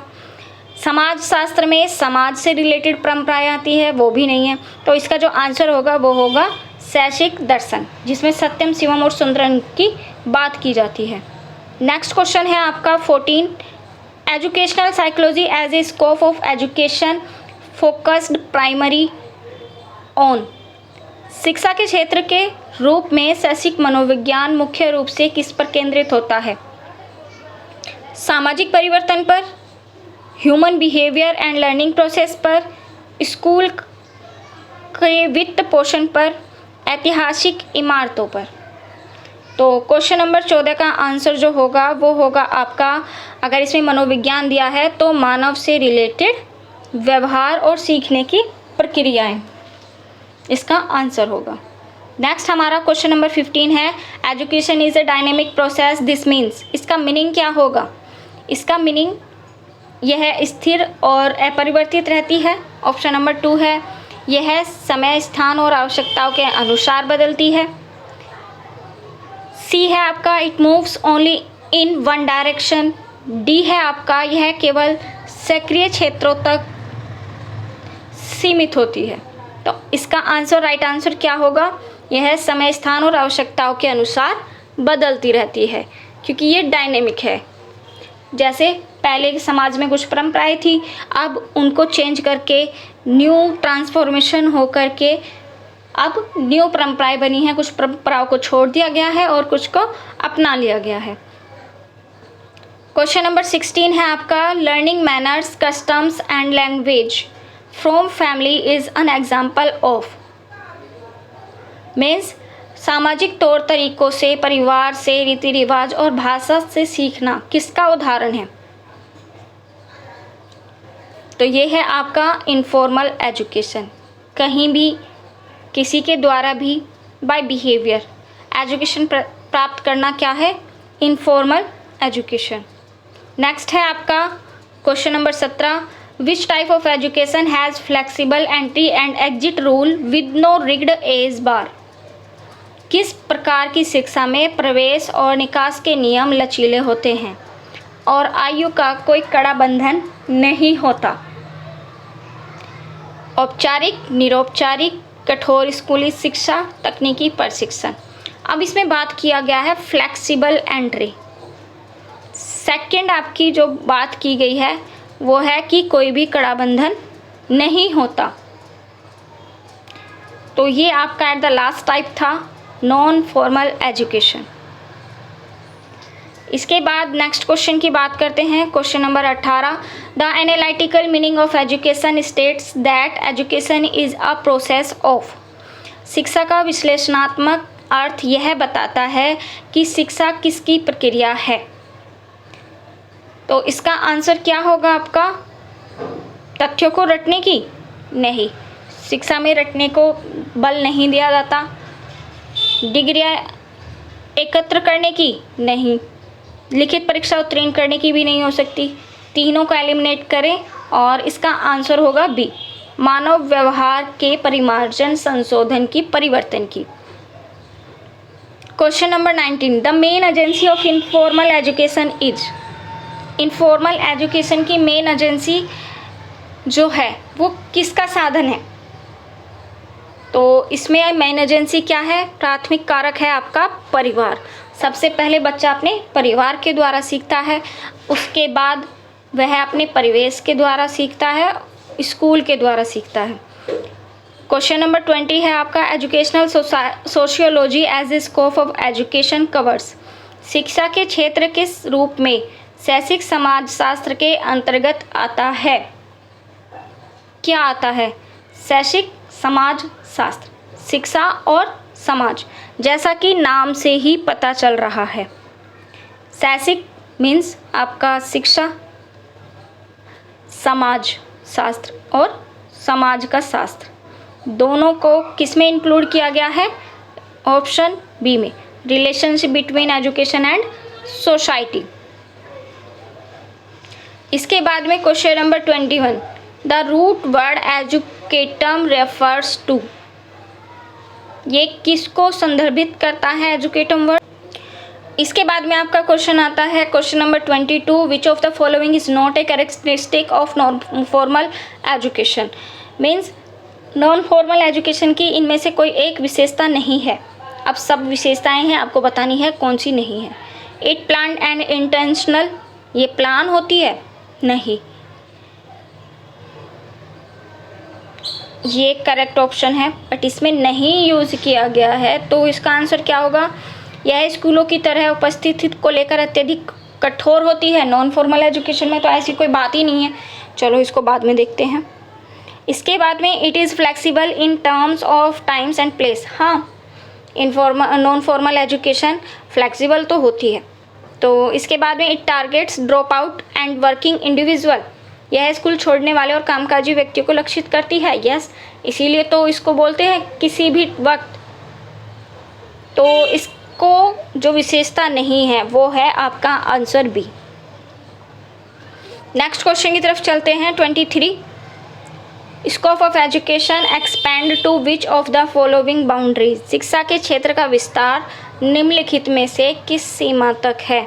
समाजशास्त्र में समाज से रिलेटेड परंपराएं आती है, वो भी नहीं है। तो इसका जो आंसर होगा वो होगा शैक्षिक दर्शन, जिसमें सत्यम, शिवम और सुंदरम की बात की जाती है। नेक्स्ट क्वेश्चन है आपका 14, educational psychology as a scope of education focused primary on. शिक्षा के क्षेत्र के रूप में शैक्षिक मनोविज्ञान मुख्य रूप से किस पर केंद्रित होता है? सामाजिक परिवर्तन पर, human behaviour and learning process पर, स्कूल के वित्त पोषण पर, ऐतिहासिक इमारतों पर। तो क्वेश्चन नंबर 14 का आंसर जो होगा वो होगा आपका, अगर इसमें मनोविज्ञान दिया है तो मानव से रिलेटेड व्यवहार और सीखने की प्रक्रियाएं, इसका आंसर होगा। नेक्स्ट हमारा क्वेश्चन नंबर 15 है, education is a dynamic process, this means. इसका मीनिंग क्या होगा? इसका मीनिंग यह स्थिर और अपरिवर्तित रहती है। ऑप्शन नंबर 2 है, यह समय, स्थान और आवश्यकताओं के अनुसार बदलती है। सी है आपका, it moves only in one direction. D है आपका, यह केवल सक्रिय क्षेत्रों तक सीमित होती है। तो इसका आंसर, राइट आंसर क्या होगा? यह समय, स्थान और आवश्यकताओं के अनुसार बदलती रहती है, क्योंकि ये डायनेमिक है। जैसे पहले के समाज में कुछ परंपराएं थी, अब उनको चेंज करके न्यू ट्रांसफॉर्मेशन हो करके अब न्यू परंपराएं बनी हैं। कुछ परंपराओं को छोड़ दिया गया है और कुछ को अपना लिया गया है। क्वेश्चन नंबर 16 है आपका, learning manners, customs and language from family is an example of. Means सामाजिक तौर तरीकों से, परिवार से, रीति रिवाज और भाषा से सीखना किसका उदाहरण है? तो ये है आपका इनफॉर्मल एजुकेशन। कहीं भी किसी के द्वारा भी बाय बिहेवियर। एजुकेशन प्राप्त करना क्या है? Informal education. नेक्स्ट है आपका question number 17, which type of education has flexible entry and exit rule with no rigid age bar. किस प्रकार की शिक्षा में प्रवेश और निकास के नियम लचीले होते हैं और आयु का कोई कड़ा बंधन नहीं होता? औपचारिक, निरौपचारिक, कठोर स्कूली शिक्षा, तकनीकी प्रशिक्षण। अब इसमें बात किया गया है फ्लेक्सिबल एंट्री। सेकंड आपकी जो बात की गई है वो है कि कोई भी कड़ा बंधन नहीं होता। तो ये आपका एट द लास्ट टाइप था नॉन फॉर्मल एजुकेशन। इसके बाद नेक्स्ट क्वेश्चन की बात करते हैं, question number 18, the analytical meaning of education states that education is a process of. शिक्षा का विश्लेषणात्मक अर्थ यह बताता है कि शिक्षा किसकी प्रक्रिया है। तो इसका आंसर क्या होगा आपका? तथ्यों को रटने की? नहीं, शिक्षा में रटने को बल नहीं दिया जाता। डिग्रियां एकत्र करने की? नहीं। लिखित परीक्षा उत्तीर्ण करने की भी नहीं हो सकती। तीनों को एलिमिनेट करें और इसका आंसर होगा बी, मानव व्यवहार के परिमार्जन, संशोधन की, परिवर्तन की। Question number 19, the main agency of informal education is. Informal education की मेन एजेंसी जो है वो किसका साधन है? तो इसमें मेन एजेंसी क्या है? प्राथमिक कारक है आपका परिवार। सबसे पहले बच्चा अपने परिवार के द्वारा सीखता है, उसके बाद वह अपने परिवेश के द्वारा सीखता है, स्कूल के द्वारा सीखता है। क्वेश्चन नंबर 20 है आपका, educational sociology as a scope of education covers. शिक्षा के क्षेत्र किस रूप में शैक्षिक समाजशास्त्र के अंतर्गत आता है? क्या आता है? शैक्षिक समाजशास्त्र, शिक्षा और समाज, जैसा कि नाम से ही पता चल रहा है। शैक्षिक मीन्स आपका शिक्षा, समाज शास्त्र और समाज का शास्त्र, दोनों को किस में इंक्लूड किया गया है? ऑप्शन बी में, relationship between education and society. इसके बाद में question number 21, the root word educatum refers to. ये किसको संदर्भित करता है एजुकेटम वर्ड? इसके बाद में आपका क्वेश्चन आता है question number 22, which of the following is not a characteristic of non formal education. Means non formal education की इनमें से कोई एक विशेषता नहीं है। अब सब विशेषताएं हैं, आपको बतानी है कौन सी नहीं है। इट प्लान एंड इंटेंशनल, ये प्लान होती है? नहीं। ये करेक्ट ऑप्शन है बट इसमें नहीं यूज़ किया गया है, तो इसका आंसर क्या होगा? यह स्कूलों की तरह उपस्थिति को लेकर अत्यधिक कठोर होती है। नॉन फॉर्मल एजुकेशन में तो ऐसी कोई बात ही नहीं है। चलो इसको बाद में देखते हैं। इसके बाद में it is flexible in terms of times and place. हाँ, नॉन फॉर्मल एजुकेशन फ्लेक्सिबल तो होती है। तो इसके बाद में it targets drop out and working individual. यह स्कूल छोड़ने वाले और कामकाजी व्यक्तियों को लक्षित करती है। यस, इसीलिए तो इसको बोलते हैं किसी भी वक्त। तो इसको जो विशेषता नहीं है वो है आपका आंसर बी। नेक्स्ट क्वेश्चन की तरफ चलते हैं। 23, scope of education expand to which of the following boundaries. शिक्षा के क्षेत्र का विस्तार निम्नलिखित में से किस सीमा तक है?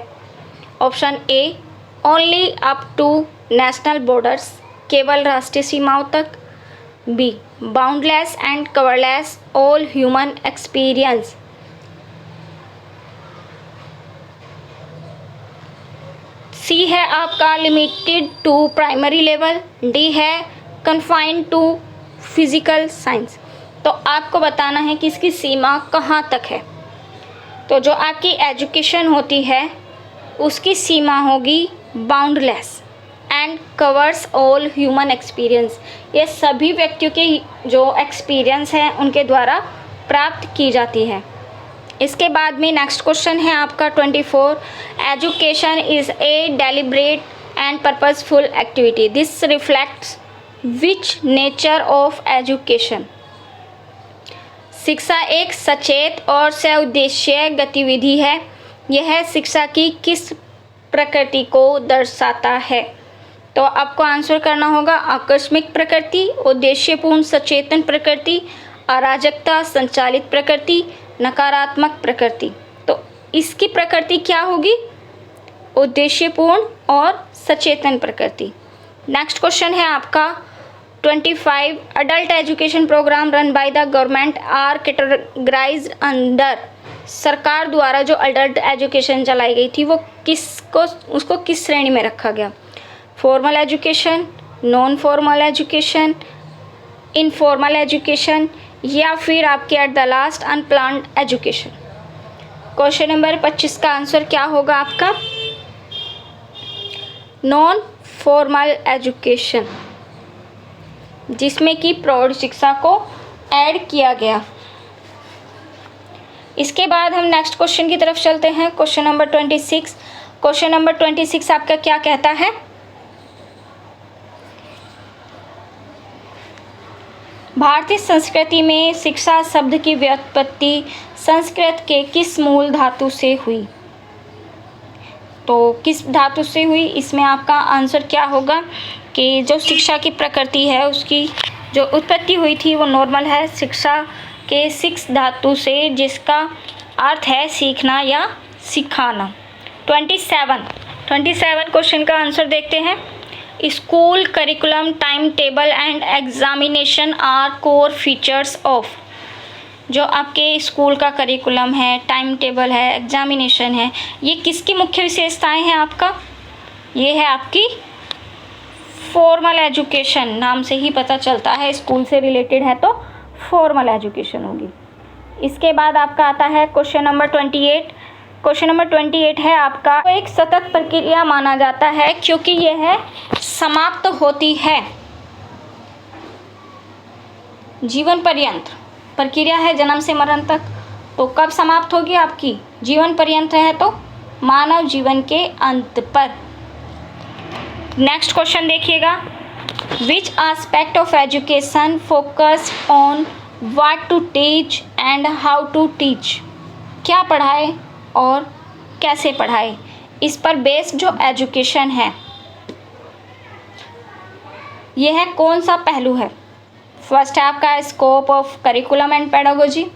Option A, only up to national borders, केवल राष्ट्रीय सीमाओं तक। B, boundless and coverless all human experience. C है आपका limited to primary level. D है कन्फाइंड टू फिजिकल साइंस। तो आपको बताना है कि इसकी सीमा कहाँ तक है। तो जो आपकी एजुकेशन होती है उसकी सीमा होगी boundless and covers all human experience. ये सभी व्यक्तियों के जो एक्सपीरियंस हैं उनके द्वारा प्राप्त की जाती है। इसके बाद में नेक्स्ट क्वेश्चन है आपका 24, education is a deliberate and purposeful activity. This reflects which nature of education. शिक्षा एक सचेत और सउद्देश्य गतिविधि है। यह शिक्षा की किस प्रकृति को दर्शाता है? तो आपको आंसर करना होगा आकस्मिक प्रकृति, उद्देश्यपूर्ण सचेतन प्रकृति, अराजकता संचालित प्रकृति, नकारात्मक प्रकृति। तो इसकी प्रकृति क्या होगी? उद्देश्यपूर्ण और सचेतन प्रकृति। नेक्स्ट क्वेश्चन है आपका 25 adult education programme run by the government are categorised under. सरकार द्वारा जो अडल्ट एजुकेशन चलाई गई थी वो उसको किस श्रेणी में रखा गया? Formal education, non formal education, informal education, या फिर आपके eight the last unplanned education. Question number 25 का आंसर क्या होगा आपका? नॉन फॉर्मल एजुकेशन, जिसमें कि प्रौढ़ शिक्षा को ऐड किया गया। इसके बाद हम नेक्स्ट क्वेश्चन की तरफ चलते हैं। Question number 26। क्वेश्चन नंबर 26 आपका क्या कहता है? भारतीय संस्कृति में शिक्षा शब्द की व्युत्पत्ति संस्कृत के किस मूल धातु से हुई? तो किस धातु से हुई? इसमें आपका आंसर क्या होगा कि जो शिक्षा की प्रकृति है उसकी जो उत्पत्ति हुई थी वो नॉर्मल है, शिक्षा के सिक्स धातु से, जिसका अर्थ है सीखना या सिखाना। 27 क्वेश्चन का आंसर देखते हैं। School curriculum, time table and examination are core features of. जो आपके स्कूल का करिकुलम है, टाइम टेबल है, एग्जामिनेशन है, ये किसकी मुख्य विशेषताएं हैं आपका? ये है आपकी फॉर्मल एजुकेशन। नाम से ही पता चलता है स्कूल से रिलेटेड है तो फॉर्मल एजुकेशन होगी। इसके बाद आपका आता है क्वेश्चन नंबर 28। क्वेश्चन नंबर 28 है आपका एक सतत प्रक्रिया माना जाता है क्योंकि यह समाप्त होती है जीवन पर्यंत। प्रक्रिया है जन्म से मरण तक, तो कब समाप्त होगी आपकी? जीवन पर्यंत है तो मानव जीवन के अंत पर। नेक्स्ट क्वेश्चन देखिएगा। Which aspect of education focus on what to teach and how to teach. क्या पढ़ाए और कैसे पढ़ाए, इस पर बेस्ड जो एजुकेशन है यह कौन सा पहलू है? फर्स्ट है आपका scope of curriculum and pedagogy,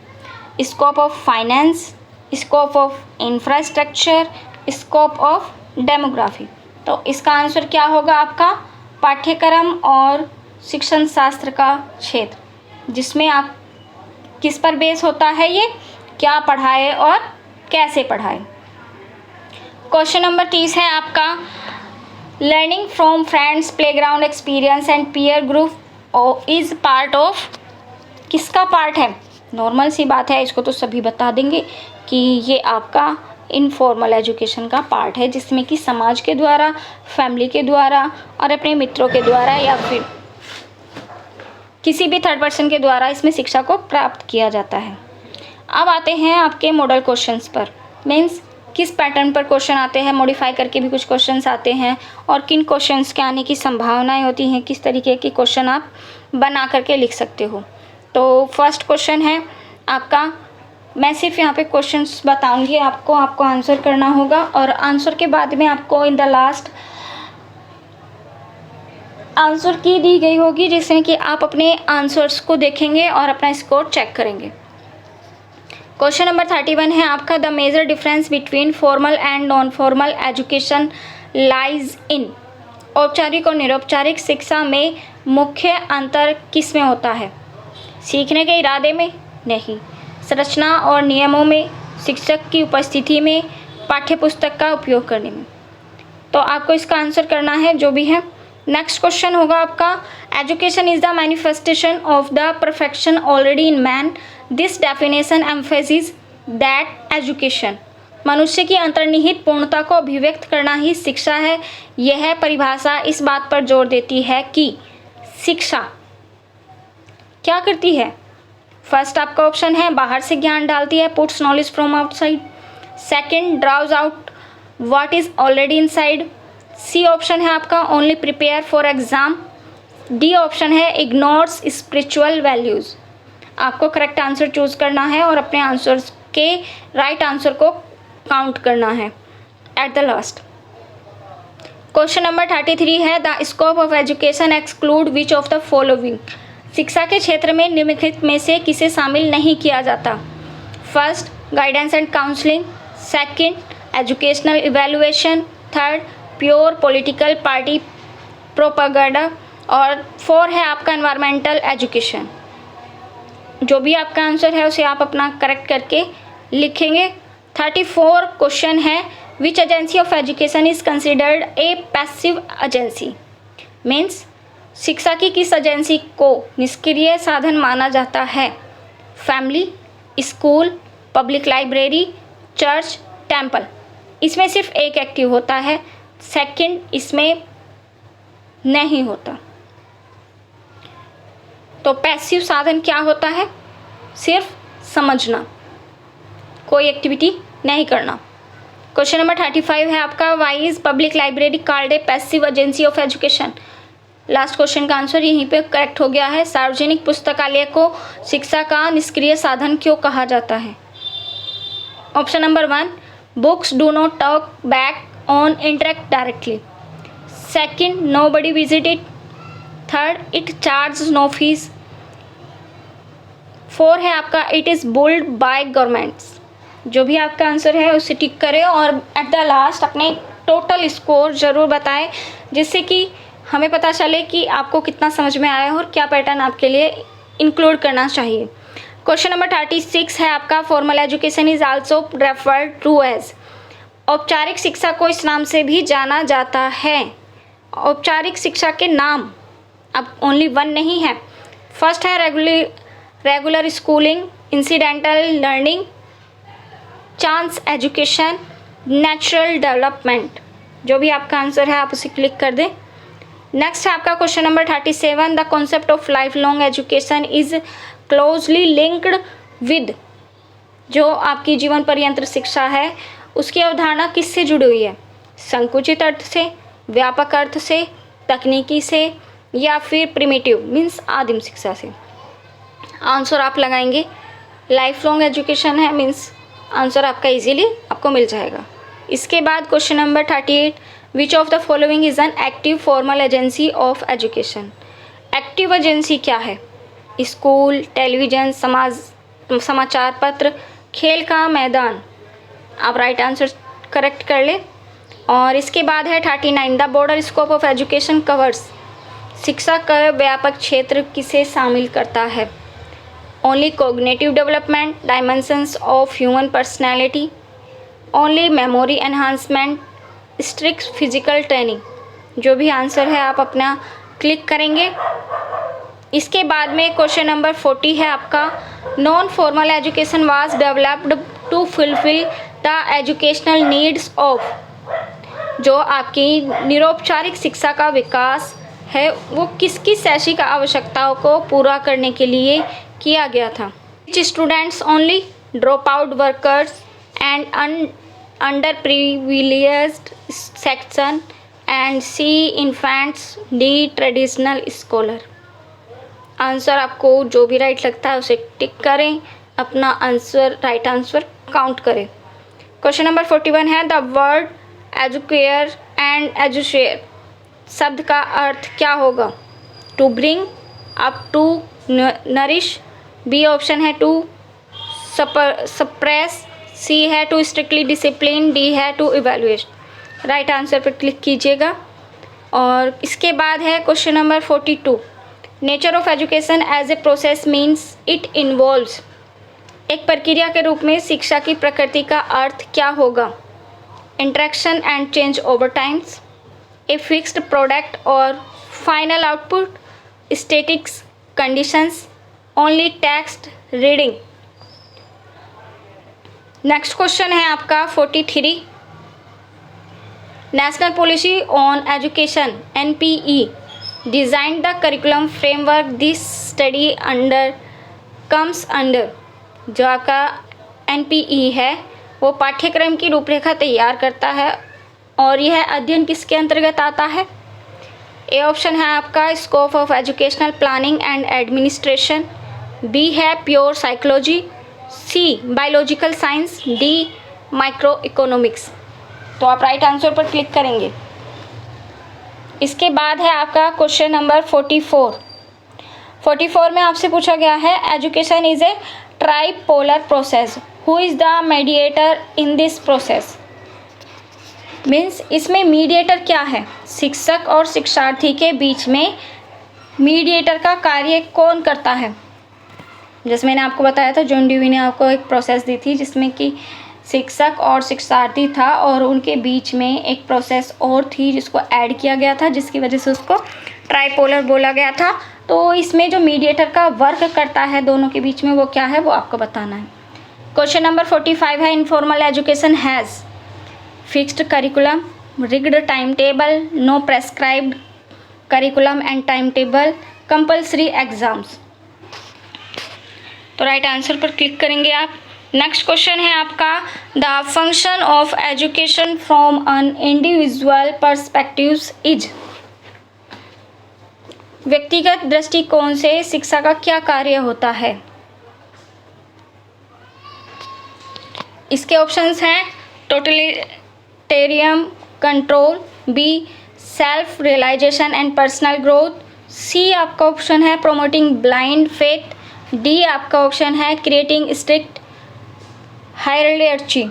scope of finance, scope of infrastructure, scope of demography. तो इसका आंसर क्या होगा आपका? पाठ्यक्रम और शिक्षण शास्त्र का क्षेत्र, जिसमें आप किस पर बेस होता है, ये क्या पढ़ाए और कैसे पढ़ाए। क्वेश्चन नंबर 30 है आपका learning from friends, playground experience and peer group is part of. किसका पार्ट है? नॉर्मल सी बात है, इसको तो सभी बता देंगे कि ये आपका इनफॉर्मल एजुकेशन का पार्ट है, जिसमें कि समाज के द्वारा, फैमिली के द्वारा और अपने मित्रों के द्वारा या फिर किसी भी थर्ड पर्सन के द्वारा इसमें शिक्षा को प्राप्त किया जाता है। अब आते हैं आपके मॉडल क्वेश्चंस पर, मीन्स किस पैटर्न पर क्वेश्चन आते हैं, मॉडिफाई करके भी कुछ क्वेश्चंस आते हैं और किन क्वेश्चंस के आने की संभावनाएं होती हैं, किस तरीके के क्वेश्चन आप बना करके लिख सकते हो। तो फर्स्ट क्वेश्चन है आपका, मैं सिर्फ यहाँ पे क्वेश्चंस बताऊंगी आपको आंसर करना होगा और आंसर के बाद में आपको इन द लास्ट आंसर की दी गई होगी, जिसमें कि आप अपने आंसर्स को देखेंगे और अपना स्कोर चेक करेंगे। क्वेश्चन नंबर 31 है आपका the major difference between formal and non formal education lies in. औपचारिक और निरौपचारिक शिक्षा में मुख्य अंतर किस में होता है? सीखने के इरादे में? नहीं। संरचना और नियमों में? शिक्षक की उपस्थिति में? पाठ्यपुस्तक का उपयोग करने में? तो आपको इसका आंसर करना है जो भी है। नेक्स्ट क्वेश्चन होगा आपका education is the manifestation of the perfection already in man. This definition emphasis that education. मनुष्य की अंतर्निहित पूर्णता को अभिव्यक्त करना ही शिक्षा है। यह परिभाषा इस बात पर जोर देती है कि शिक्षा क्या करती है? फर्स्ट आपका ऑप्शन है बाहर से ज्ञान डालती है, puts knowledge from outside. Second draws out what is already inside. C option है आपका only prepare for exam. D option है इग्नोर्स स्पिरिचुअल वैल्यूज। आपको करेक्ट आंसर चूज़ करना है और अपने आंसर्स के राइट आंसर को काउंट करना है eight the last. Question number 33 है the scope of education exclude which of the following. शिक्षा के क्षेत्र में निम्नलिखित में से किसे शामिल नहीं किया जाता। First, guidance and counselling. Second, educational evaluation. Third, pure political party propaganda. और 4 है आपका एनवायरमेंटल एजुकेशन। जो भी आपका आंसर है उसे आप अपना करेक्ट करके लिखेंगे। 34 क्वेश्चन है which agency of education is considered a passive agency. Means शिक्षा की किस एजेंसी को निष्क्रिय साधन माना जाता है। Family, school, public library, church, temple. इसमें सिर्फ एक एक्टिव होता है, सेकंड इसमें नहीं होता। तो पैसिव साधन क्या होता है? सिर्फ समझना, कोई एक्टिविटी नहीं करना। क्वेश्चन नंबर 35 है आपका why is public library called a passive agency of education. Last question का आंसर यहीं पे करेक्ट हो गया है। सार्वजनिक पुस्तकालय को शिक्षा का निष्क्रिय साधन क्यों कहा जाता है? Option number 1, books do not talk back on interact directly. Second, nobody visit it. Third, it charge no fees. 4 है आपका it is built by governments. जो भी आपका आंसर है उसे टिक करें और एट द लास्ट अपने टोटल स्कोर ज़रूर बताएं, जिससे कि हमें पता चले कि आपको कितना समझ में आया और क्या पैटर्न आपके लिए इंक्लूड करना चाहिए। क्वेश्चन नंबर 36 है आपका formal education is also referred to as. औपचारिक शिक्षा को इस नाम से भी जाना जाता है। औपचारिक शिक्षा के नाम अब ओनली 1 नहीं है। फर्स्ट है regular schooling, incidental learning, chance education, natural development. जो भी आपका आंसर है आप उसे क्लिक कर दें। नेक्स्ट है आपका question number 37 the concept of life long education is closely linked with. जो आपकी जीवन पर्यंत शिक्षा है उसकी अवधारणा किससे जुड़ी हुई है? संकुचित अर्थ से, व्यापक अर्थ से, तकनीकी से, या फिर प्रिमिटिव मीन्स आदिम शिक्षा से। आंसर आप लगाएंगे लाइफ लॉन्ग एजुकेशन है मीन्स आंसर आपका इजीली आपको मिल जाएगा। इसके बाद question number 38 which of the following is an active formal agency of education. Active agency क्या है? स्कूल, टेलीविज़न, समाचार पत्र, खेल का मैदान। आप राइट आंसर करेक्ट कर ले। और इसके बाद है 39 the border scope of education covers. शिक्षा का व्यापक क्षेत्र किसे शामिल करता है? Only cognitive development, dimensions of human personality, only memory enhancement, strict physical training. जो भी आंसर है आप अपना क्लिक करेंगे। इसके बाद में क्वेश्चन नंबर 40 है आपका non formal education was developed to fulfil the educational needs of. जो आपकी निरौपचारिक शिक्षा का विकास है वो किसकी शैक्षिक आवश्यकताओं को पूरा करने के लिए किया गया था? Students only, drop out workers and under privileged section, and C infants, D traditional scholar. Answer आपको जो भी राइट लगता है उसे टिक करें, अपना आंसर राइट आंसर काउंट करें। क्वेश्चन नंबर 41 है the word educare and educere शब्द का अर्थ क्या होगा? To bring up, to nourish. B option है टू सप्रेस, सी है टू स्ट्रिक्टली डिसिप्लिन, डी है टू इवेल्युएट। राइट आंसर पर क्लिक कीजिएगा। और इसके बाद है question number 42 nature of education as a process means it involves. एक प्रक्रिया के रूप में शिक्षा की प्रकृति का अर्थ क्या होगा? Interaction and change over times, a fixed product और final output, statics conditions, only text reading. Next question है आपका 43 national policy on education NPE design the curriculum framework this study under comes under. जो आपका NPE है वो पाठ्यक्रम की रूपरेखा तैयार करता है और यह अध्ययन किसके अंतर्गत आता है? ए ऑप्शन है आपका scope of educational planning and administration, B है pure psychology, C biological science, D micro economics. तो आप राइट आंसर पर क्लिक करेंगे। इसके बाद है आपका क्वेश्चन नंबर 44। 44 में आपसे पूछा गया है education is a tripolar process, who is the mediator in this process. Means इसमें मीडिएटर क्या है, शिक्षक और शिक्षार्थी के बीच में मीडिएटर का कार्य कौन करता है। जैसे मैंने आपको बताया था, जॉन ड्यूई ने आपको एक प्रोसेस दी थी जिसमें कि शिक्षक और शिक्षार्थी था और उनके बीच में एक प्रोसेस और थी जिसको ऐड किया गया था, जिसकी वजह से उसको ट्राइपोलर बोला गया था। तो इसमें जो मीडिएटर का वर्क करता है दोनों के बीच में, वो क्या है वो आपको बताना है। क्वेश्चन नंबर 45 है informal education has fixed curriculum, rigid time table, no prescribed curriculum and time table, compulsory exams. तो राइट आंसर पर क्लिक करेंगे आप। नेक्स्ट क्वेश्चन है आपका the function of education from an individual perspectives is. व्यक्तिगत दृष्टिकोण से शिक्षा का क्या कार्य होता है। इसके ऑप्शंस हैं totalitarian control, B self realization and personal growth, C आपका ऑप्शन है प्रोमोटिंग ब्लाइंड फेथ, डी आपका ऑप्शन है क्रिएटिंग स्ट्रिक्ट हायरार्ची।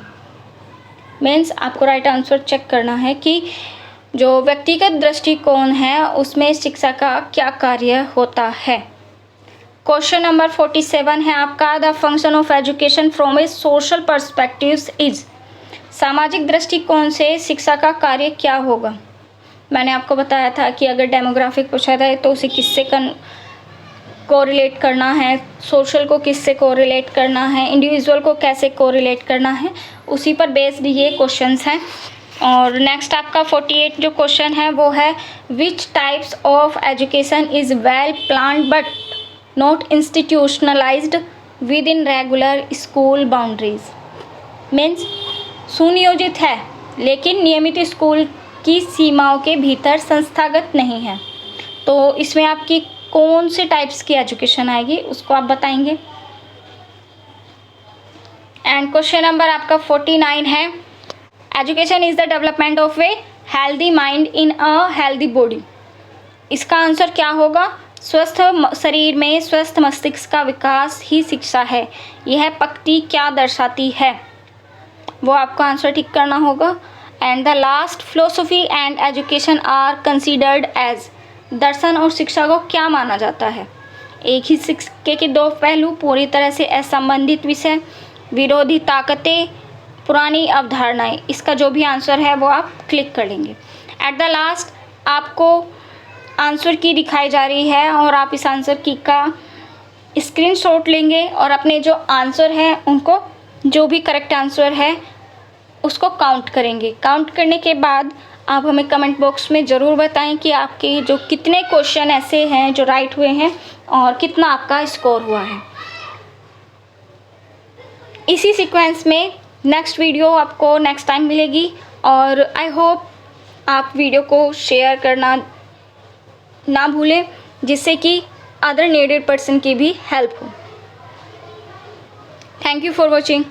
मीन्स आपको राइट आंसर चेक करना है कि जो व्यक्तिगत दृष्टिकोण है उसमें शिक्षा का क्या कार्य होता है। क्वेश्चन नंबर 47 है आपका the function of education from A social perspectives is. सामाजिक दृष्टिकोण से शिक्षा का कार्य क्या होगा। मैंने आपको बताया था कि अगर डेमोग्राफिक पूछा जाए तो उसे किससे कोरिलेट करना है, सोशल को किससे कोरिलेट करना है, इंडिविजुअल को कैसे कोरिलेट करना है, उसी पर बेस्ड ये क्वेश्चंस हैं। और नेक्स्ट आपका 48 जो क्वेश्चन है वो है which types of education is well planned but not institutionalised with in regular school boundaries. Means सुनियोजित है लेकिन नियमित स्कूल की सीमाओं के भीतर संस्थागत नहीं है। तो इसमें आपकी कौन से टाइप्स की एजुकेशन आएगी उसको आप बताएंगे। एंड क्वेश्चन नंबर आपका 49 है education is the development of a healthy mind in a healthy body. इसका आंसर क्या होगा। स्वस्थ शरीर में स्वस्थ मस्तिष्क का विकास ही शिक्षा है। यह पंक्ति क्या दर्शाती है, वो आपको आंसर ठीक करना होगा। And the last philosophy and education are considered as. दर्शन और शिक्षा को क्या माना जाता है। एक ही सिक्के के दो पहलू, पूरी तरह से असंबंधित विषय, विरोधी ताकतें, पुरानी अवधारणाएं। इसका जो भी आंसर है वो आप क्लिक कर लेंगे। एट द लास्ट आपको आंसर की दिखाई जा रही है और आप इस आंसर की का स्क्रीनशॉट लेंगे और अपने जो आंसर हैं उनको, जो भी करेक्ट आंसर है उसको काउंट करेंगे। काउंट करने के बाद आप हमें कमेंट बॉक्स में ज़रूर बताएं कि आपके जो कितने क्वेश्चन ऐसे हैं जो राइट हुए हैं और कितना आपका स्कोर हुआ है। इसी सीक्वेंस में नेक्स्ट वीडियो आपको नेक्स्ट टाइम मिलेगी और आई होप आप वीडियो को शेयर करना ना भूलें जिससे कि अदर नीडेड पर्सन की भी हेल्प हो। Thank you for watching.